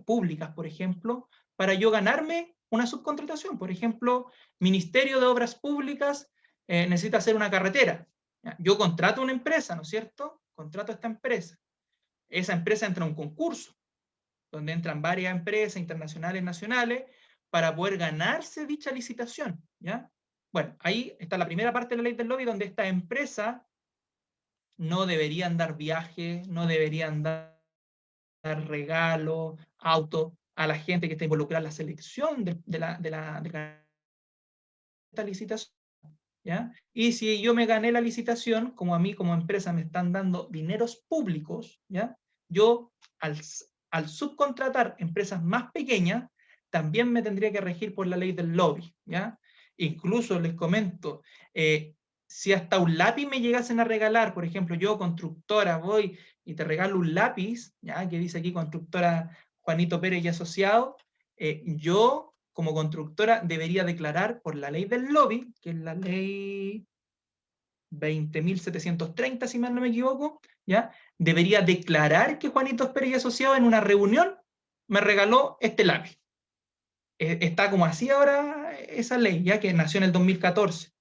públicas, por ejemplo, para yo ganarme una subcontratación. Por ejemplo, Ministerio de Obras Públicas necesita hacer una carretera. Yo contrato a una empresa, ¿no es cierto?, contrato a esta empresa. Esa empresa entra a un concurso, donde entran varias empresas internacionales, nacionales, para poder ganarse dicha licitación, ¿ya? Bueno, ahí está la primera parte de la ley del lobby, donde estas empresas no deberían dar viajes, no deberían dar regalos, autos a la gente que está involucrada en la selección de esta licitación, ¿ya? Y si yo me gané la licitación, como a mí como empresa me están dando dineros públicos, ¿ya? Yo al subcontratar empresas más pequeñas, también me tendría que regir por la ley del lobby, ¿ya? Incluso les comento, si hasta un lápiz me llegasen a regalar, por ejemplo, yo constructora voy y te regalo un lápiz, ¿ya? Que dice aquí constructora Juanito Pérez y Asociado, yo como constructora debería declarar por la ley del lobby, que es la ley 20.730, si mal no me equivoco, ¿ya? Debería declarar que Juanito Pérez y Asociado en una reunión me regaló este lápiz. Está como así ahora esa ley, ya que nació en el 2014,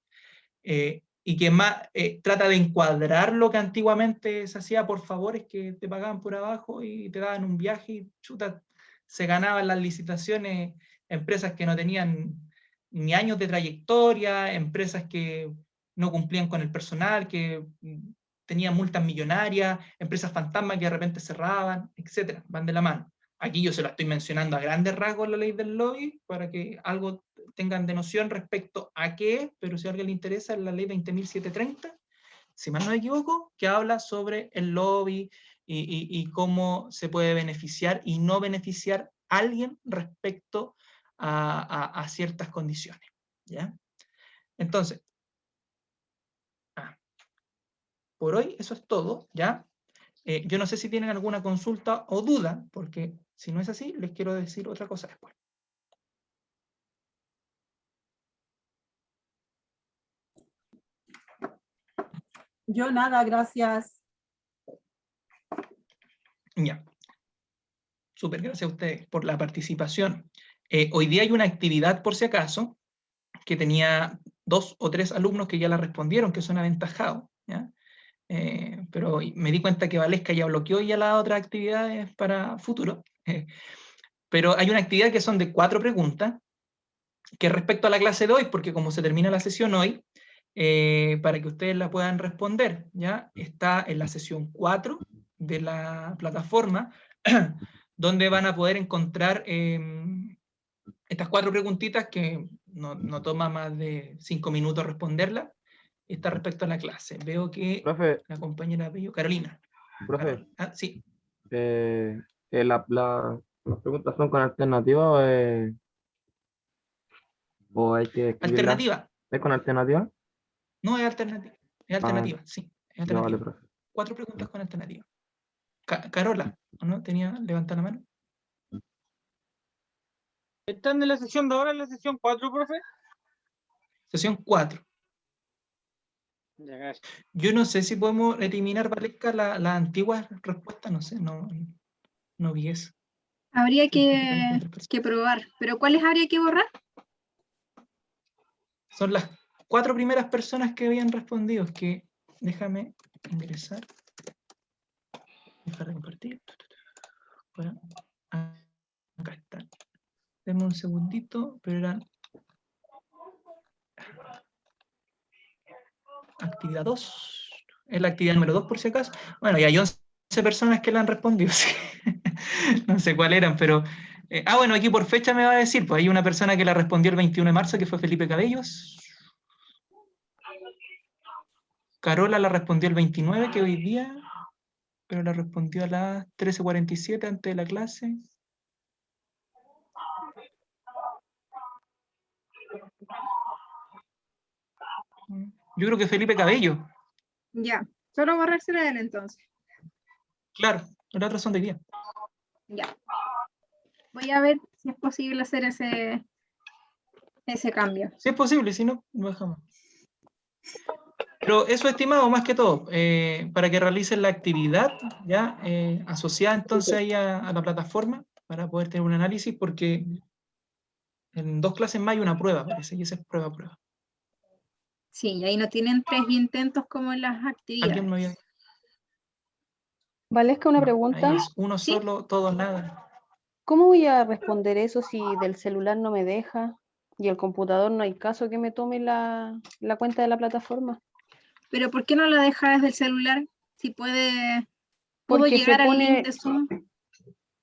y que más trata de encuadrar lo que antiguamente se hacía por favores que te pagaban por abajo y te daban un viaje y chuta, se ganaban las licitaciones empresas que no tenían ni años de trayectoria, empresas que no cumplían con el personal, que tenían multas millonarias, empresas fantasmas que de repente cerraban, etcétera, van de la mano. Aquí yo se la estoy mencionando a grandes rasgos la ley del lobby, para que algo tengan de noción respecto a qué es, pero si a alguien le interesa, es la ley 20.730, si mal no me equivoco, que habla sobre el lobby y cómo se puede beneficiar y no beneficiar a alguien respecto a ciertas condiciones, ¿ya? Entonces, por hoy eso es todo, ¿ya? Yo no sé si tienen alguna consulta o duda, porque si no es así, les quiero decir otra cosa después. Yo nada, gracias. Ya. Súper, gracias a ustedes por la participación. Hoy día hay una actividad, por si acaso, que tenía 2 o 3 alumnos que ya la respondieron, que son aventajados, ¿ya? Pero me di cuenta que Valesca ya bloqueó ya las otras actividades para futuro. Pero hay una actividad que son de 4 preguntas, que respecto a la clase de hoy, porque como se termina la sesión hoy, para que ustedes la puedan responder, ¿ya? Está en la sesión 4 de la plataforma, donde van a poder encontrar estas 4 preguntitas que no toma más de 5 minutos responderlas. Está respecto a la clase. Veo que Profe, la compañera Carolina. profe, Sí. las preguntas son con alternativa o hay que escribirlas. Alternativa. ¿Es con alternativa? No, es alternativa. Es alternativa, sí. Es Ya alternativa. vale, profe. 4 preguntas con alternativa. Carola, ¿o no? ¿Tenía levantada la mano? ¿Están en la sesión de ahora, en la sesión 4, profe? Sesión 4. Ya, gracias. Yo no sé si podemos eliminar, Valesca, las antiguas respuestas, no sé, no vi eso. Habría que probar. ¿Pero cuáles habría que borrar? Son las 4 primeras personas que habían respondido, que déjame ingresar. Dejar de compartir. Bueno, acá están. Denme un segundito, pero eran actividad 2. Es la actividad número 2 por si acaso. Bueno, y hay 11 personas que la han respondido. ¿Sí? No sé cuál eran, pero... bueno, aquí por fecha me va a decir, pues hay una persona que la respondió el 21 de marzo, que fue Felipe Cabellos. Carola la respondió el 29, que hoy día, pero la respondió a las 13:47 antes de la clase. Yo creo que Felipe Cabello. Ya, solo borrársela de él entonces. Claro, las otras son de hoy día. Ya. Voy a ver si es posible hacer ese cambio. Si es posible, si no, lo dejamos. Pero eso, estimado, más que todo, para que realicen la actividad, ya asociada entonces ahí a la plataforma, para poder tener un análisis, porque en 2 clases más hay una prueba, parece, y esa es prueba. Sí, y ahí no tienen 3 intentos como en las actividades. ¿Alguien me había... Valesca, una Ahí pregunta. es uno solo, todo nada. ¿Cómo voy a responder eso si del celular no me deja y el computador no hay caso que me tome la cuenta de la plataforma? Pero ¿por qué no la deja desde el celular? Si puedo Porque llegar se al link pone, de Zoom.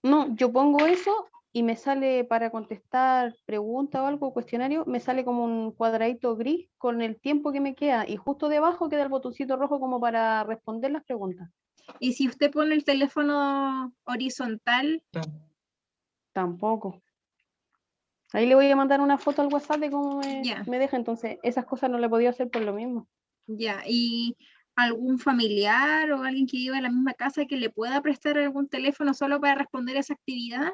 no, yo pongo eso y me sale para contestar pregunta o algo, cuestionario, me sale como un cuadradito gris con el tiempo que me queda y justo debajo queda el botoncito rojo como para responder las preguntas. Y si usted pone el teléfono horizontal, Tampoco. Ahí le voy a mandar una foto al WhatsApp de cómo ya, me deja, entonces esas cosas no le he podido hacer por lo mismo. ya. ¿Y algún familiar o alguien que viva en la misma casa que le pueda prestar algún teléfono solo para responder esa actividad?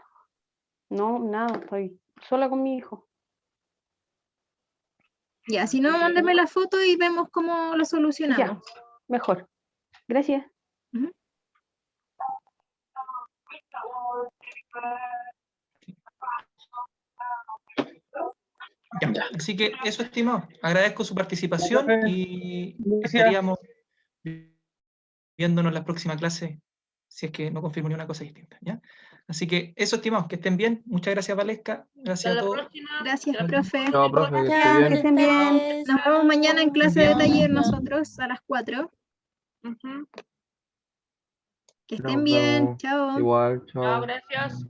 No, nada, estoy sola con mi hijo. Ya, si no, mándeme la foto y vemos cómo lo solucionamos. Ya, mejor. Gracias. Ujú. Ya, así que eso, estimado. Agradezco su participación y Gracias. estaríamos viéndonos la próxima clase si es que no confirmo ni una cosa distinta, ¿ya? Así que eso, estimados, que estén bien. Muchas gracias, Valesca. Gracias a todos. Gracias, profe. Chao, profe, que esté Chao, bien. que estén bien. Nos vemos mañana en clase de taller nosotros a las 4. Que estén Nos bien. vemos. Chao. Igual, Chao, chao. gracias.